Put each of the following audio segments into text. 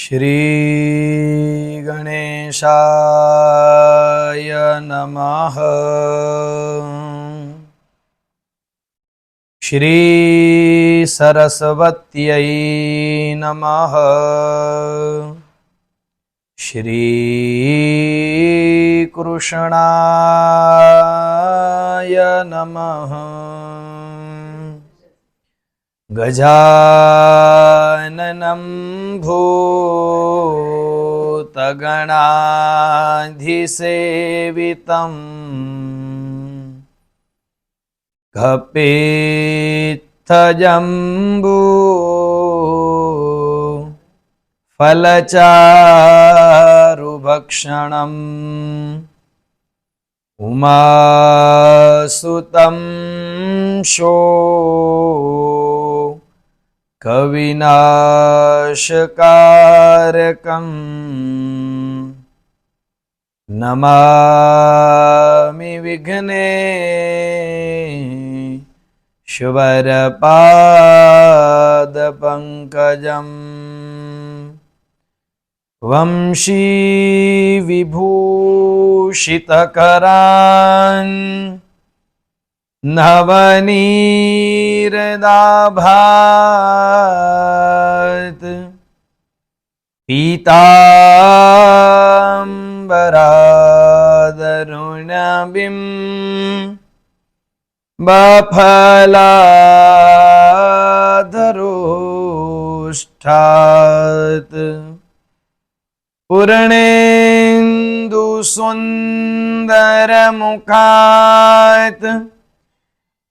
श्री गणेशाय नमः। श्री सरस्वत्यै नमः। श्री कृष्णाय नमः। गजाननं भूतगणाधिसेवितं कपित्थजम्बू फलचारुभक्षणम् उमासुतं शो कविनाशकारकं नमामि विघ्नेश्वरपादपङ्कजम्। वंशी विभूषितकरान् नवनीरदाभात् पीताम्बरादरुणबिं बफलाधरोष्ठात् पूर्णेन्दुसुन्दरमुखात्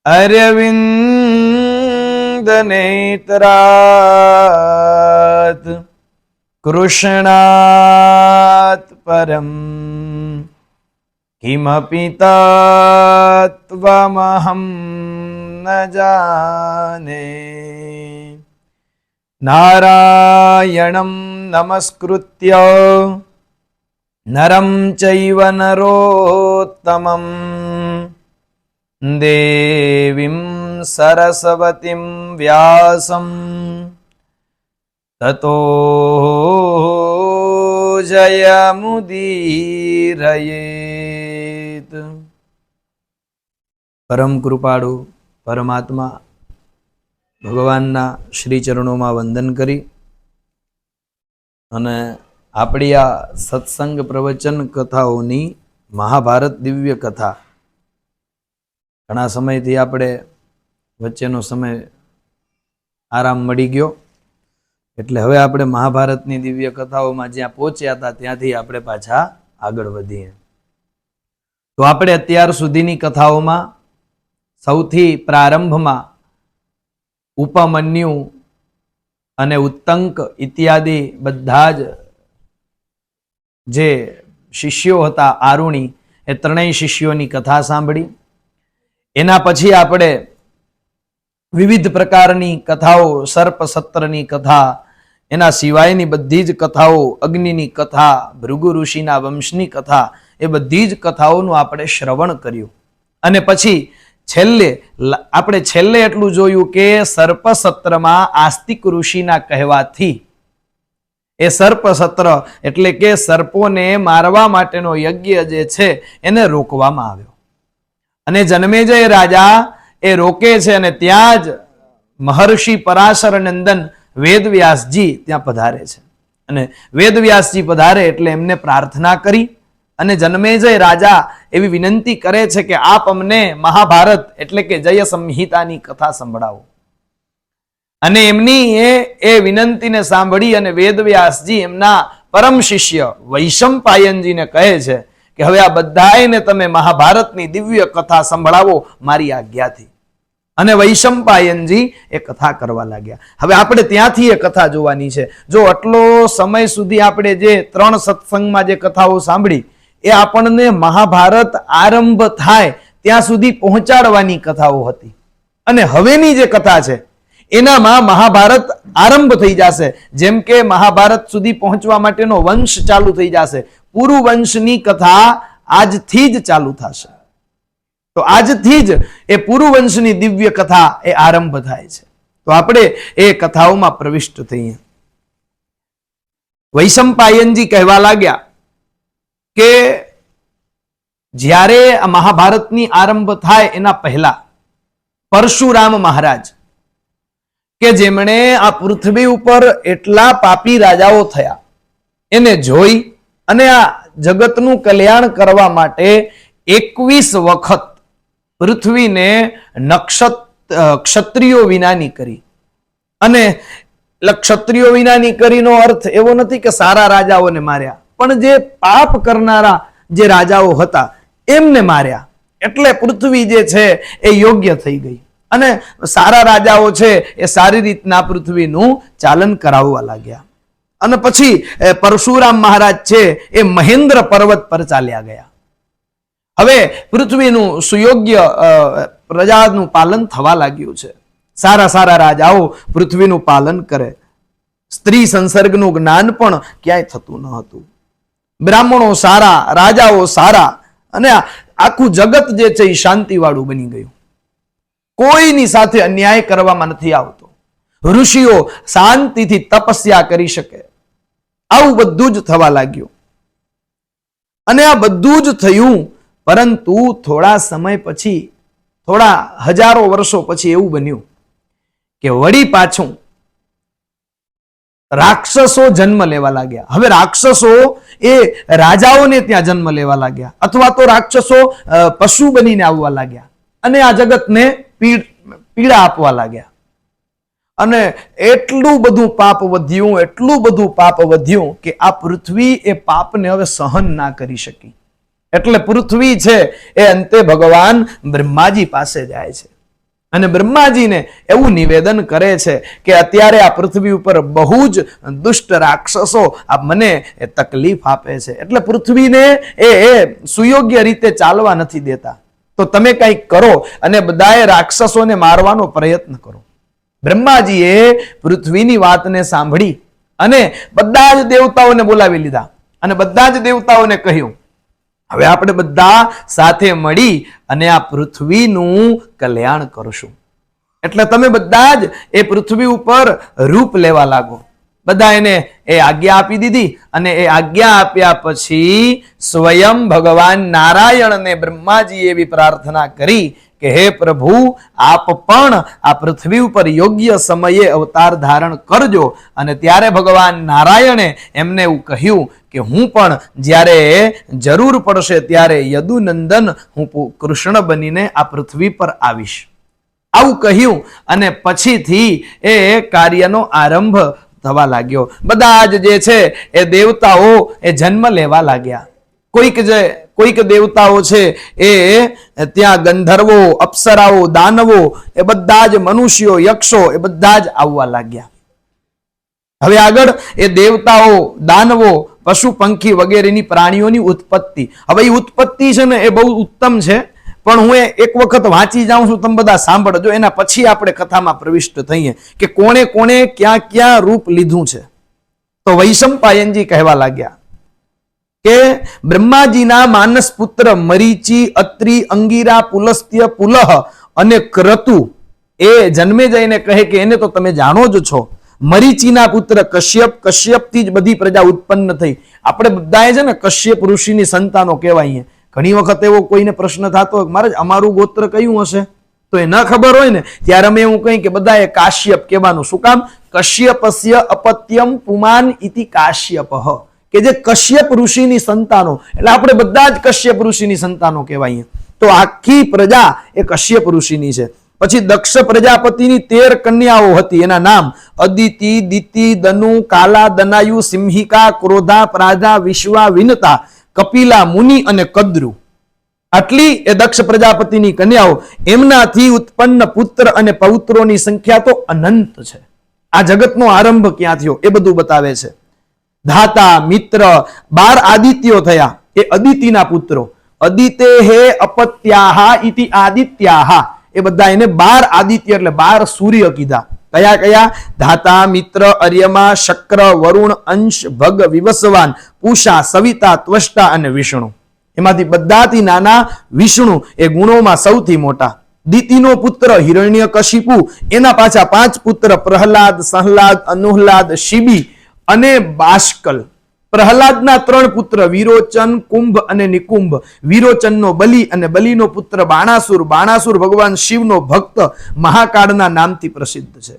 अरविन्दनेत्रात् कृष्णात् परं किमपि तत्त्वमहं न जाने। नारायणं नमस्कृत्य नरं चैव नरोत्तमं देवीं सरस्वतीं व्यासं ततो जयमुदीरयेत्। परम कृपाळु परमात्मा भगवानना श्री चरणों में वंदन करी अने आपणी आ सत्संग प्रवचन कथाओनी महाभारत दिव्य कथा घणा समयथी आपणे वच्चेनो समय आराम मळी गयो एटले हवे आपणे महाभारतनी दिव्य कथाओमां ज्यां पहोंच्या हता त्यांथी आपणे पाछा आगळ वधीए। तो आपणे अत्यार सुधीनी कथाओमां सौथी प्रारंभमां उपमन्यु अने उत्तंक इत्यादि बधा ज जे शिष्यो हता आरुणी ए त्रणेय शिष्योनी कथा सांभळी। एना पछी आपणे विविध प्रकारनी कथाओ सर्प सत्रनी कथा एना सिवायनी बधी ज कथाओ अग्निनी कथा भृगु ऋषिना वंशनी कथा ए बधी ज कथाओनुं आपणे श्रवण कर्युं। अने पछी આપણે છેલ્લે એટલું જોયું કે સર્પસત્રમાં આસ્તિક ઋષિના કહેવાથી એ સર્પસત્ર એટલે કે સર્પોને મારવા માટેનો યજ્ઞ જે છે એને રોકવામાં આવ્યો અને જન્મેજય રાજા એ રોકે છે અને ત્યાં જ મહર્ષિ પરાશર નંદન વેદવ્યાસજી ત્યાં પધારે છે અને વેદવ્યાસજી પધારે એટલે એમને પ્રાર્થના કરી અને જન્મેજય રાજા એવી વિનંતી કરે છે કે આપ અમને મહાભારત એટલે કે જય સંહિતાની કથા સંભળાવો અને એમની એ વિનંતીને સાંભળી અને વેદવ્યાસજી એમના પરમ શિષ્ય વૈશંપાયનજીને કહે છે કે હવે આ બધાયને તમે મહાભારતની દિવ્ય કથા સંભળાવો મારી આજ્ઞાથી અને વૈશંપાયનજી એ કથા કરવા લાગ્યા। હવે આપણે ત્યાંથી એ કથા જોવાની છે। જો આટલો સમય સુધી આપણે જે ત્રણ સત્સંગમાં જે કથાઓ સાંભળી એ આપણને મહાભારત આરંભ થાય ત્યાં સુધી પહોંચાડવાની કથાઓ હતી અને હવેની જે કથા છે એનામાં મહાભારત આરંભ થઈ જશે। જેમ કે મહાભારત સુધી પહોંચવા માટેનો વંશ ચાલુ થઈ જશે। પૂર્વ વંશની કથા આજથી જ ચાલુ થશે। તો આજથી જ એ પૂર્વ વંશની દિવ્ય કથા એ આરંભ થાય છે। તો આપણે એ કથાઓમાં પ્રવિષ્ટ થઈએ। વૈશંપાયનજી કહેવા લાગ્યા કે જ્યારે આ મહાભારતની આરંભ થાય એના પહેલા પરશુરામ મહારાજ કે જેમણે આ પૃથ્વી ઉપર એટલા પાપી રાજાઓ થયા એને જોઈ અને આ જગતનું કલ્યાણ કરવા માટે 21 વખત પૃથ્વીને ક્ષત્રિયો વિનાની કરી. અને ક્ષત્રિયો વિનાની કરીનો અર્થ એવો નથી કે સારા રાજાઓને માર્યા, પણ જે પાપ કરનારા જે રાજાઓ હતા એમને માર્યા. એટલે પૃથ્વી જે છે એ યોગ્ય થઈ ગઈ અને સારા રાજાઓ છે એ સારી રીતના પૃથ્વીનું ચાલન કરાવવા લાગ્યા. અને પછી પરશુરામ મહારાજ છે એ મહેન્દ્ર પર્વત પર ચાલ્યા ગયા. હવે પૃથ્વીનું સુયોગ્ય પ્રજાનું પાલન થવા લાગ્યું છે. સારા સારા રાજાઓ પૃથ્વીનું પાલન કરે. સ્ત્રી સંસર્ગનું જ્ઞાન પણ ક્યાંય થતું ન હતું. બ્રાહ્મણો સારા, રાજાઓ સારા, અને આખું જગત જે છે એ શાંતિવાળું બની ગયું. કોઈની સાથે અન્યાય કરવામાં નથી આવતો. ઋષિઓ શાંતિથી તપસ્યા કરી શકે. આવું બધું જ થવા લાગ્યું. અને આ બધું જ થયું, પરંતુ થોડા સમય પછી, થોડા હજારો વર્ષો પછી એવું બન્યું કે વળી પાછું રાક્ષસો જન્મ લેવા લાગ્યા. હવે રાક્ષસો એ રાજાઓને ત્યાં જન્મ લેવા લાગ્યા, અથવા તો રાક્ષસો પશુ બનીને આવવા લાગ્યા અને આ જગતને પીડા આપવા લાગ્યા. અને એટલું બધું પાપ વધ્યું, એટલું બધું પાપ વધ્યું કે આ પૃથ્વી એ પાપને હવે સહન ના કરી શકી. એટલે પૃથ્વી છે એ અંતે ભગવાન બ્રહ્માજી પાસે જાય છે અને બ્રહ્માજીને એવું નિવેદન કરે છે કે અત્યારે આ પૃથ્વી ઉપર બહુ જ દુષ્ટ રાક્ષસો મને તકલીફ આપે છે, એટલે પૃથ્વીને એ સુયોગ્ય રીતે ચાલવા નથી દેતા. તો તમે કંઈક કરો અને બધાએ રાક્ષસોને મારવાનો પ્રયત્ન કરો. બ્રહ્માજીએ પૃથ્વીની વાતને સાંભળી અને બધા જ દેવતાઓને બોલાવી લીધા અને બધા જ દેવતાઓને કહ્યું, હવે આપણે બધા સાથે મળી અને આ પૃથ્વીનું કલ્યાણ કરશું. એટલે તમે બધા જ એ પૃથ્વી ઉપર રૂપ લેવા લાગો. બધા એને એ આજ્ઞા આપી દીધી અને એ આજ્ઞા આપ્યા પછી સ્વયં ભગવાન નારાયણને બ્રહ્માજી એવી પ્રાર્થના કરી કે હે પ્રભુ, આપ પણ આ પૃથ્વી ઉપર યોગ્ય સમયે અવતાર ધારણ કરજો. અને ત્યારે ભગવાન નારાયણે એમને એવું કહ્યું કે હું પણ જ્યારે જરૂર પડશે ત્યારે યદુનંદન હું કૃષ્ણ બનીને આ પૃથ્વી પર આવીશ. આવું કહ્યું અને પછીથી એ કાર્યનો આરંભ થવા લાગ્યો. બધા જ જે છે એ દેવતાઓ એ જન્મ લેવા લાગ્યા. કોઈક દેવતાઓ છે એ ત્યાં ગંધર્વો, અપ્સરાઓ, દાનવો, એ બધા જ મનુષ્યો, યક્ષો, એ બધા જ આવવા લાગ્યા. હવે આગળ એ દેવતાઓ, દાનવો, પશુ પંખી વગેરેની પ્રાણીઓની ઉત્પત્તિ. હવે એ ઉત્પત્તિ છે ને એ બહુ ઉત્તમ છે, પણ હું એક વખત વાંચી જાઉં છું, તમે બધા સાંભળજો. એના પછી આપણે કથામાં પ્રવિષ્ટ થઈએ કે કોણે કોણે ક્યાં ક્યાં રૂપ લીધું છે. તો વૈશંપાયનજી કહેવા લાગ્યા કે બ્રહ્માજીના માનસ પુત્ર મરીચી, અત્રિ, અંગીરા, પુલસ્ત્ય, પુલહ અને ક્રતુ એ જન્મે જઈને કહે કે એને તો તમે જાણો જ છો. મરીચીના પુત્ર કશ્યપ, કશ્યપથી જ બધી પ્રજા ઉત્પન્ન થઈ. આપણે બધાએ છે ને કશ્યપ ઋષિની સંતાનો કહેવાય. ઘણી વખત એવો કોઈને પ્રશ્ન થતો હોય મહારાજ અમારું ગોત્ર કયું હશે, તો એ ન ખબર હોય ને ત્યારે અમે એવું કહી કે બધાએ કાશ્યપ કહેવાનું. શું કામ? કશ્યપસ્ય અપત્યમ પુમાન ઇતિ કાશ્યપઃ, કે જે કશ્યપ ઋષિની સંતાનો, એટલે આપણે બધા જ કશ્યપ ઋષિની સંતાનો કહેવાય. તો આખી પ્રજા એ કશ્યપ ઋષિની છે. પછી દક્ષ પ્રજાપતિની 13 કન્યાઓ હતી. એના નામ અદિતિ, દિતિ, દનુ, કાલા, દનાયુ, સિંહિકા, ક્રોધા, પ્રાજા, વિશ્વા, વિનતા, કપિલા, મુનિ અને કદ્રુ. આટલી એ દક્ષ પ્રજાપતિની કન્યાઓ. એમનાથી ઉત્પન્ન પુત્ર અને પૌત્રોની સંખ્યા તો અનંત છે. આ જગતનો આરંભ ક્યાં થયો એ બધું બતાવે છે. ધાતા, મિત્ર, 12 આદિત્યો થયા. એ અદિતિના પુત્રો. અદિતે હે અપત્યાહા ઇતિ આદિત્યાહા, એ બધા એને 12 આદિત્ય એટલે 12 સૂર્ય કીધા. કયા કયા? ધાતા, મિત્ર, અર્યમા, શક્ર, વરુણ, અંશ, ભગ, વિવસ્વાન, પૂષા, સવિતા, ત્વષ્ટા અને વિષ્ણુ. એમાંથી બધાથી નાના વિષ્ણુ એ ગુણોમાં સૌથી મોટા. દિતિનો પુત્ર હિરણ્યકશિપુ, એના પાછા 5 પુત્ર પ્રહલાદ, સહલાદ, અનુહલાદ, શિબી અને બાષ્કલ. પ્રહલાદના 3 પુત્ર વિરોચન, કુંભ અને નિકુંભ. વિરોચનનો બલિ અને બલિનો પુત્ર બાણાસુર. બાણાસુર ભગવાન શિવનો ભક્ત મહાકાળના નામથી પ્રસિદ્ધ છે.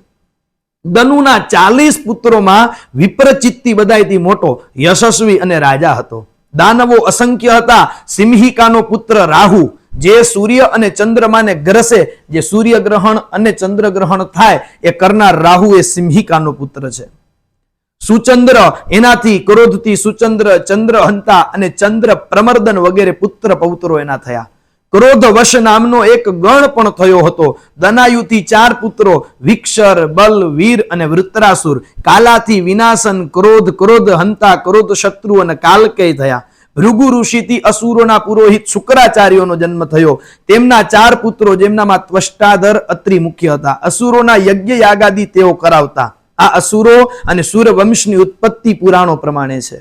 દનુના 40 પુત્રોમાં વિપ્રચિત્તિ બધાયથી મોટો, યશસ્વી અને રાજા હતો. દાનવો અસંખ્ય હતા. સિંહિકાનો પુત્ર રાહુ, જે સૂર્ય અને ચંદ્રમાને ગ્રસે, જે સૂર્યગ્રહણ અને ચંદ્રગ્રહણ થાય એ કરનાર રાહુ એ સિંહિકાનો પુત્ર છે. સુચંદ્ર, એનાથી ક્રોધથી સુચંદ્ર, ચંદ્રહંતા અને ચંદ્ર પ્રમર્દન વગેરે પુત્ર પૌત્રો એના થયા. ક્રોધ વશ નામનો એક ગણ પણ થયો હતો. દનાયુથી 4 પુત્રો વિક્ષર, બલ, વીર અને વૃત્રાસુર. કાલાથી વિનાશન, ક્રોધ, ક્રોધ હંતા, ક્રોધ શત્રુ અને કાલકેય થયા. ભૃગુ ઋષિથી અસુરોના પુરોહિત શુક્રાચાર્યોનો જન્મ થયો. તેમના 4 પુત્રો, જેમનામાં ત્વષ્ટાધર, અત્રિ મુખ્ય હતા. અસુરોના યજ્ઞ યાગાદી તેઓ કરાવતા. આ અસુરો અને સૂર્યવંશની ઉત્પત્તિ પુરાણો પ્રમાણે છે.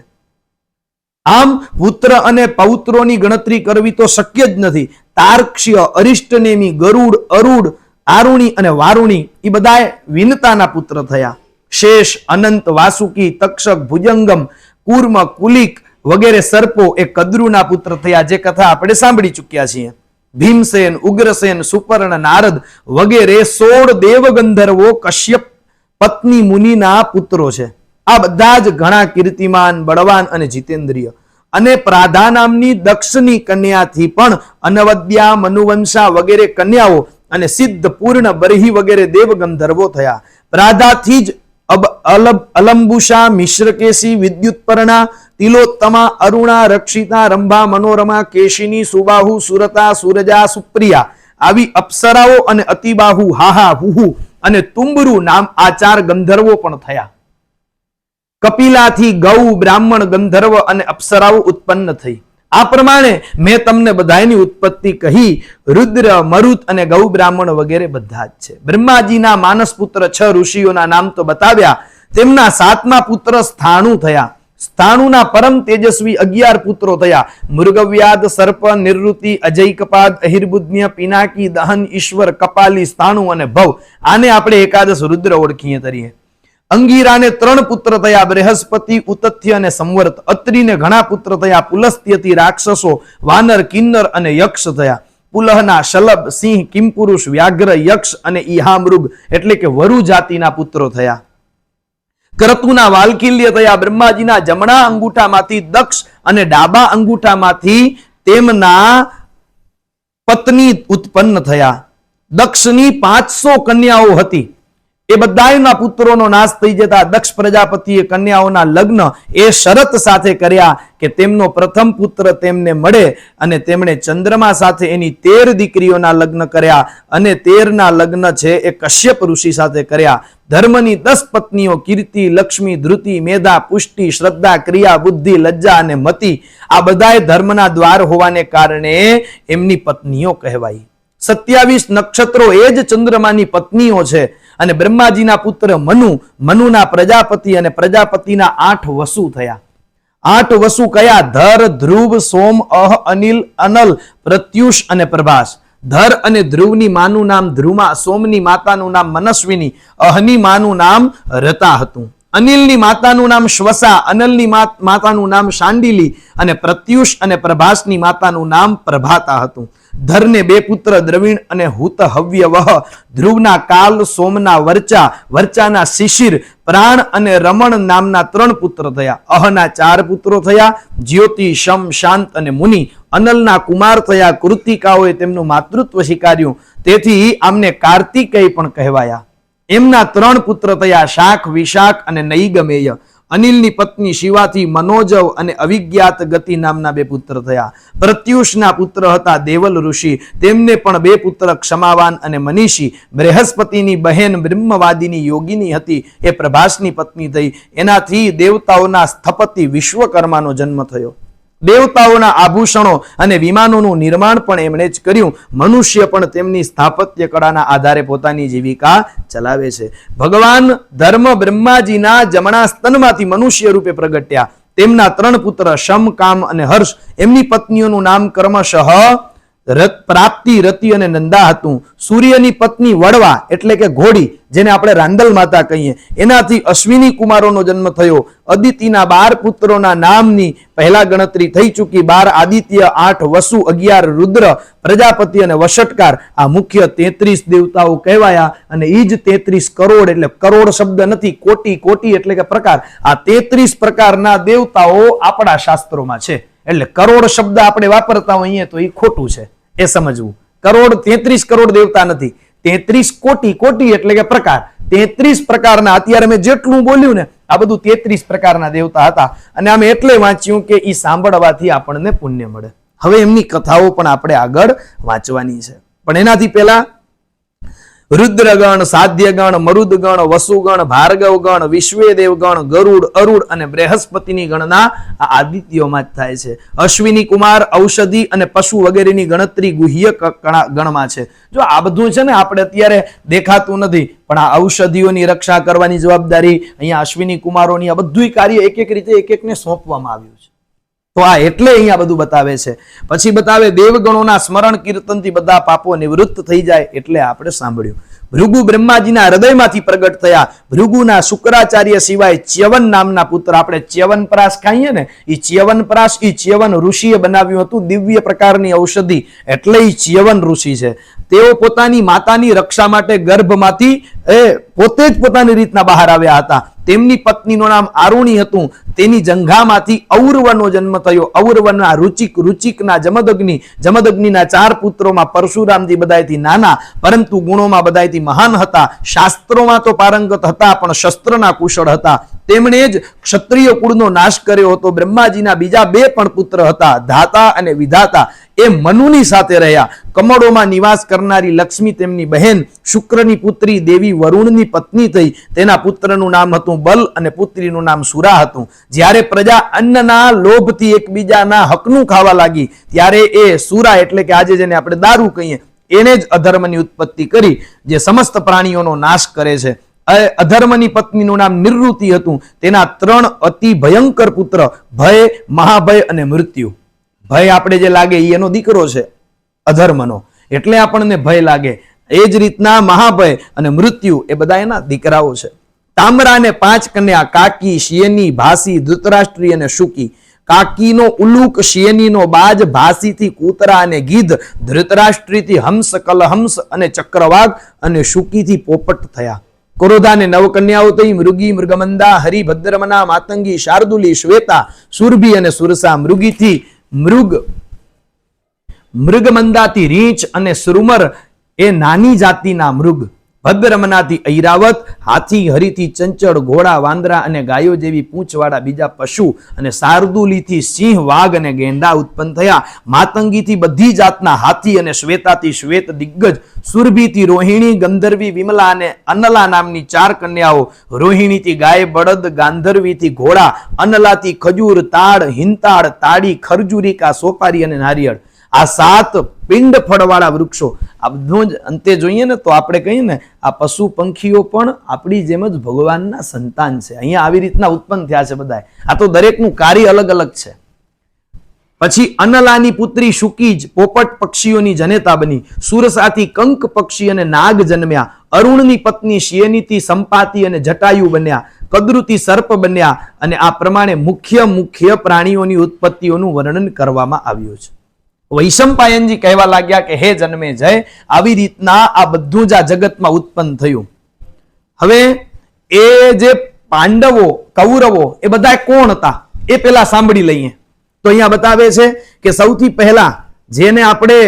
આમ પુત્ર અને પૌત્રોની ગણતરી કરવી તો શક્ય જ નથી. તાર્ક્ષ્ય, અરિષ્ટનેમી, ગરુડ, અરુડ, આરુણી અને વારુણી એ બધા વિનતાના પુત્ર થયા. શેષ, અનંત, વાસુકી, તક્ષક, ભુજંગમ, કૂર્મ, કુલિક વગેરે સર્પો એ કદ્રુના પુત્ર થયા, જે કથા આપણે સાંભળી ચૂક્યા છીએ. ભીમસેન, ઉગ્રસેન, સુપર્ણ, નારદ વગેરે 16 દેવગંધર્વો કશ્યપ પત્ની મુનિના પુત્રો છે. આ બધા જ ઘણા કીર્તિમાન, બળવાન અને જીતેન્દ્રિય. અને પ્રાધા નામની દક્ષની કન્યાથી પણ અનવદ્યા, મનુવંશા વગેરે કન્યાઓ અને સિદ્ધ, પૂર્ણ, બરહી વગેરે દેવગંધર્વો થયા. પ્રાધાથી જ અલંબુષા, મિશ્રકેશી, વિદ્યુતપર્ણા, તિલોત્તમા, અરુણા, રક્ષિતા, રંભા, મનોરમા, કેશિની, સુબાહુ, સુરતા, સુરજા, સુપ્રિયા આવી અપ્સરાઓ અને અતિબાહુ, હાહા, હુહુ અને તુંબરુ નામ આ 4 ગંધર્વો પણ થયા. કપિલાથી ગૌ, બ્રાહ્મણ, ગંધર્વ અને અપ્સરાઓ ઉત્પન્ન થઈ. આ પ્રમાણે મેં તમને બધાની ઉત્પત્તિ કહી. રુદ્ર, મરુત અને ગૌ બ્રાહ્મણ વગેરે બધા જ છે. બ્રહ્માજીના માનસ પુત્ર 6 ઋષિઓના નામ તો બતાવ્યા. તેમના 7મા પુત્ર સ્થાણુ થયા. સ્થાણુના પરમ તેજસ્વી 11 પુત્રો થયા. મૃગવ્યાદ, સર્પ, નિવૃત્તિ, અજયકપાદ, અહિર્બુદ્ન્ય, પિનાકી, દહન, ઈશ્વર, કપાલી, સ્થાણુ અને ભવ. આને આપણે એકાદશ રુદ્ર ઓળખીએ તરીએ. અંગીરાને 3 પુત્ર થયા. બૃહસ્પતિ, ઉતથ્ય અને સંવર્ત. અત્રિને ઘણા પુત્ર થયા. પુલસ્ત્યથી રાક્ષસો, વાનર, કિન્નર અને યક્ષ થયા. પુલહના શલભ, સિંહ, કિમપુરુષ, વ્યાઘ્ર, યક્ષ અને ઈહામૃગ એટલે કે વરુ જાતિના પુત્રો થયા. ક્રતુના વાલ્કિલ્ય થયા. બ્રહ્માજીના જમણા અંગૂઠામાંથી દક્ષ અને ડાબા અંગૂઠામાંથી તેમના પત્ની ઉત્પન્ન થયા. દક્ષની 500 કન્યાઓ હતી. એ બધાના પુત્રોનો નાશ થઈ જતા દક્ષ પ્રજાપતિએ કન્યાઓના લગ્ન એ શરત સાથે કર્યા કે તેમનો પ્રથમ પુત્ર તેમને મળે, અને તેમણે ચંદ્રમા સાથે એની 13 દીકરીઓના લગ્ન કર્યા, અને 13ના લગ્ન છે એ કશ્યપ ઋષિ સાથે કર્યા. ધર્મની 10 પત્નીઓ કીર્તિ, લક્ષ્મી, ધૃતિ, મેધા, પુષ્ટિ, શ્રદ્ધા, ક્રિયા, બુદ્ધિ, લજ્જા અને મતિ આ બધાય ધર્મના દ્વાર હોવાને કારણે એમની પત્નીઓ કહેવાય. 27 નક્ષત્રો એ જ ચંદ્રમાની પત્નીઓ છે. અને બ્રહ્માજીના પુત્ર મનુ, મનુના પ્રજાપતિ અને પ્રજાપતિના 8 વસુ થયા. 8 વસુ કયા? ધર, ધ્રુવ, સોમ, અહ, અનિલ, અનલ, પ્રત્યુષ અને પ્રભાસ. ધર અને ધ્રુવની માનું નામ ધ્રુમા, સોમની માતાનું નામ મનસ્વિની, અહની માનું નામ રતા હતું. અનિલની માતાનું નામ શ્વસા, અનલની માતાનું નામ શાંડિલી અને પ્રત્યુષ અને પ્રભાસની માતાનું નામ પ્રભાતા હતું. ધરને 2 પુત્ર દ્રવિણ અને હુત હવ્યવહ. ધ્રુવના કાલ, સોમના વર્ચા, વર્ચાના શિશિર, પ્રાણ અને રમણ નામના 3 પુત્ર થયા. અહના 4 પુત્રો થયા, જ્યોતિ, શમ, શાંત અને મુનિ. અનલના કુમાર થયા. કૃતિકાઓએ તેમનું માતૃત્વ સ્વીકાર્યું, તેથી આમને કાર્તિકેય પણ કહેવાયા. એમના 3 પુત્ર થયા, શાખ, વિશાખ અને નૈગમેય. અનિલની પત્ની શિવાથી મનોજવ અને અવિજ્ઞાત ગતિ નામના 2 પુત્ર થયા. પ્રત્યુષના પુત્ર હતા દેવલ ઋષિ, તેમને પણ 2 પુત્ર ક્ષમાવાન અને મનીષી. બૃહસ્પતિની બહેન બ્રહ્મવાદીની યોગિની હતી, એ પ્રભાસની પત્ની થઈ. એનાથી દેવતાઓના સ્થપતિ વિશ્વકર્માનો જન્મ થયો. દેવતાઓના આભૂષણો અને વિમાનોનું નિર્માણ પણ એમણે જ કર્યું. મનુષ્ય પણ તેમની સ્થાપત્ય કળાના આધારે પોતાની જીવિકા ચલાવે છે. ભગવાન ધર્મ બ્રહ્માજીના જમણા સ્તનમાંથી મનુષ્ય રૂપે પ્રગટ્યા. તેમના 3 પુત્ર શમ, કામ અને હર્ષ. એમની પત્નીઓનું નામ ક્રમશઃ પ્રાપ્તિ સાત્યકી, રતિ અને નંદા હતું. સૂર્યની પત્ની વડવા એટલે કે ઘોડી, જેને આપણે રાંદલ માતા કહીએ, એનાથી અશ્વિની કુમારોનો જન્મ થયો. અદિતિના 12 પુત્રોના નામની પહેલા ગણતરી થઈ ચૂકી. 12 આદિત્ય, 8 વસુ, 11 રુદ્ર, પ્રજાપતિ અને વષટકાર. આ મુખ્ય 33 દેવતાઓ કહેવાયા. અને એ જ 33 કરોડ, એટલે કરોડ શબ્દ નથી, કોટી, કોટી એટલે કે પ્રકાર. આ 33 પ્રકારના દેવતાઓ આપણા શાસ્ત્રોમાં છે. એટલે કરોડ શબ્દ આપણે વાપરતા હોઈએ તો એ ખોટું છે, એ સમજવું. કરોડ 33 કરોડ દેવતા નથી, 33 કોટી, કોટી એટલે કે પ્રકાર. 33 પ્રકારના, અત્યારે મેં જેટલું બોલ્યું ને આ બધું 33 પ્રકારના દેવતા હતા. અને આમ એટલે વાંચ્યું કે એ સાંભળવાથી આપણને પુણ્ય મળે. હવે એમની કથાઓ પણ આપણે આગળ વાંચવાની છે, પણ એનાથી પહેલા રુદ્રગણ, સાધ્યગણ, મરુદગણ, વસુગણ, ભાર્ગવગણ, વિશ્વેદેવગણ, ગરુડ, અરુડ અને બૃહસ્પતિની ગણના આ આદિત્યોમાં જ થાય છે. અશ્વિની કુમાર, ઔષધિ અને પશુ વગેરેની ગણતરી ગુહ્ય ગણમાં છે. જો આ બધું છે ને આપણે અત્યારે દેખાતું નથી, પણ આ ઔષધિઓની રક્ષા કરવાની જવાબદારી અહીંયા અશ્વિની કુમારોની, આ બધું કાર્ય એક એક રીતે એક એકને સોંપવામાં આવ્યું છે. તો આ એટલે અહીંયા બધું બતાવે છે. પછી બતાવે દેવગણોના સ્મરણ કીર્તનથી બધા પાપો નિવૃત્ત થઈ જાય, એટલે આપણે સાંભળ્યું. ભૃગુ બ્રહ્માજીના હૃદયમાંથી પ્રગટ થયા. ભૃગુના શુક્રાચાર્ય સિવાય ચ્યવન નામના પુત્ર, આપણે ચ્યવનપ્રાશ ખાઈએ ને, એ ચ્યવનપ્રાશ એ ચ્યવન ઋષિએ બનાવ્યું હતું, દિવ્ય પ્રકારની ઔષધિ, એટલે એ ચ્યવન ઋષિ છે. તેઓ પોતાની માતાની રક્ષા માટે ગર્ભમાંથી પોતે જ પોતાની રીતના બહાર આવ્યા હતા. તેમની પત્નીનું નામ આરુણી હતું. તેની જંઘામાંથી ઔરવનો જન્મ થયો. ઔરવના રુચિક, રુચિકના જમદગ્નિ, જમદગ્નિના 4 પુત્રોમાં પરશુરામજી બધાયથી નાના, પરંતુ ગુણોમાં બધાયથી મહાન હતા. શાસ્ત્રોમાં તો પારંગત હતા, પણ શસ્ત્રના કુશળ હતા. તેમણે જ ક્ષત્રિય કુળનો નાશ કર્યો હતો. બ્રહ્માજીના બીજા 2 પણ પુત્ર હતા, ધાતા અને વિધાતા. એ મનુની સાથે રહ્યા. કમળોમાં નિવાસ કરનારી લક્ષ્મી તેમની બહેન, શુક્રની પુત્રી દેવી વરુણની પત્ની થઈ. તેના પુત્રનું નામ હતું બલ અને પુત્રીનું નામ સુરા હતું. જ્યારે પ્રજા અન્નના લોભથી એકબીજાના હકનું ખાવા લાગી, ત્યારે એ સુરા એટલે કે આજે જેને આપણે દારૂ કહીએ, એને જ અધર્મની ઉત્પત્તિ કરી, જે સમસ્ત પ્રાણીઓનો નાશ કરે છે. અધર્મની પત્નીનું નામ નિવૃત્તિ હતું. તેના 3 અતિ ભયંકર પુત્ર, ભય, મહાભય અને મૃત્યુ. ભય આપણે જે લાગે એ એનો દીકરો છે અધર્મનો, એટલે આપણને ભય લાગે. એ જ રીતના મહાભય અને મૃત્યુ એ બધા એના દીકરાઓ છે. તામરાને 5 કન્યા, કાકી, શિયની, ભાસી, ધૃતરાષ્ટ્રી અને શુકી. કાકીનો ઉલુક, શિયનીનો બાજ, ભાસીથી કૂતરા અને ગીધ, ધૃતરાષ્ટ્રીથી હંસ, કલહંસ અને ચક્રવાગ અને શુકીથી પોપટ થયા. ક્રોધાને 9 કન્યાઓ થઈ, મૃગી, મૃગમંદા, હરિ, ભદ્રમના, માતંગી, શાર્દુલી, શ્વેતા, સુરભી અને સુરસા. મૃગીથી મૃગમંદાથી રીંછ અને સુરમર એ નાની જાતિના મૃગ. ભદ્રમનાથી ઐરાવત, હાથી, હરિથી ચંચળ, ઘોડા, વાંદરા અને ગાયો જેવી પૂંછવાળા બીજા પશુ. અને શાર્દુલીથી સિંહ, વાઘ અને ગેંડા ઉત્પન્ન થયા. માતંગીથી બધી જાતના હાથી અને શ્વેતાથી શ્વેત દિગ્ગજ. સુરભીથી રોહિણી, ગંધર્વી, વિમલા અને અનલા નામની 4 કન્યાઓ. રોહિણીથી ગાય, બળદ, ગાંધર્વીથી ઘોડા, અનલાથી ખજૂર, તાડ, હિંતાળ, તાડી, ખરજુરિકા, સોપારી અને નારિયેળ. આ 7 પિંડ ફળવાળા વૃક્ષો. આ બધું જ અંતે જોઈએ ને તો આપણે કહીએ ને, આ પશુ પંખીઓ પણ આપણી જેમ જ ભગવાનના સંતાન છે. અહીંયા આવી રીતના ઉત્પન્ન થયા છે બધા. આ તો દરેકનું કાર્ય અલગ અલગ છે. પછી અનલાની પુત્રી શુકીજ પોપટ પક્ષીઓની જનેતા બની. સુરસાથી કંક પક્ષી અને નાગ જન્મ્યા. અરુણની પત્ની શિયનીથી સંપાતિ અને જટાયુ બન્યા. કદરુથી સર્પ બન્યા. અને આ પ્રમાણે મુખ્ય પ્રાણીઓની ઉત્પત્તિઓનું વર્ણન કરવામાં આવ્યું છે. વૈશંપાયનજી કહેવા લાગ્યા કે હે જન્મે જય, આવી રીતના આ બધું જ આ જગતમાં ઉત્પન્ન થયું. હવે એ જે પાંડવો, કૌરવો એ બધા કોણ હતા એ પેલા સાંભળી લઈએ. તો અહીંયા બતાવે છે કે સૌથી પહેલા જેને આપણે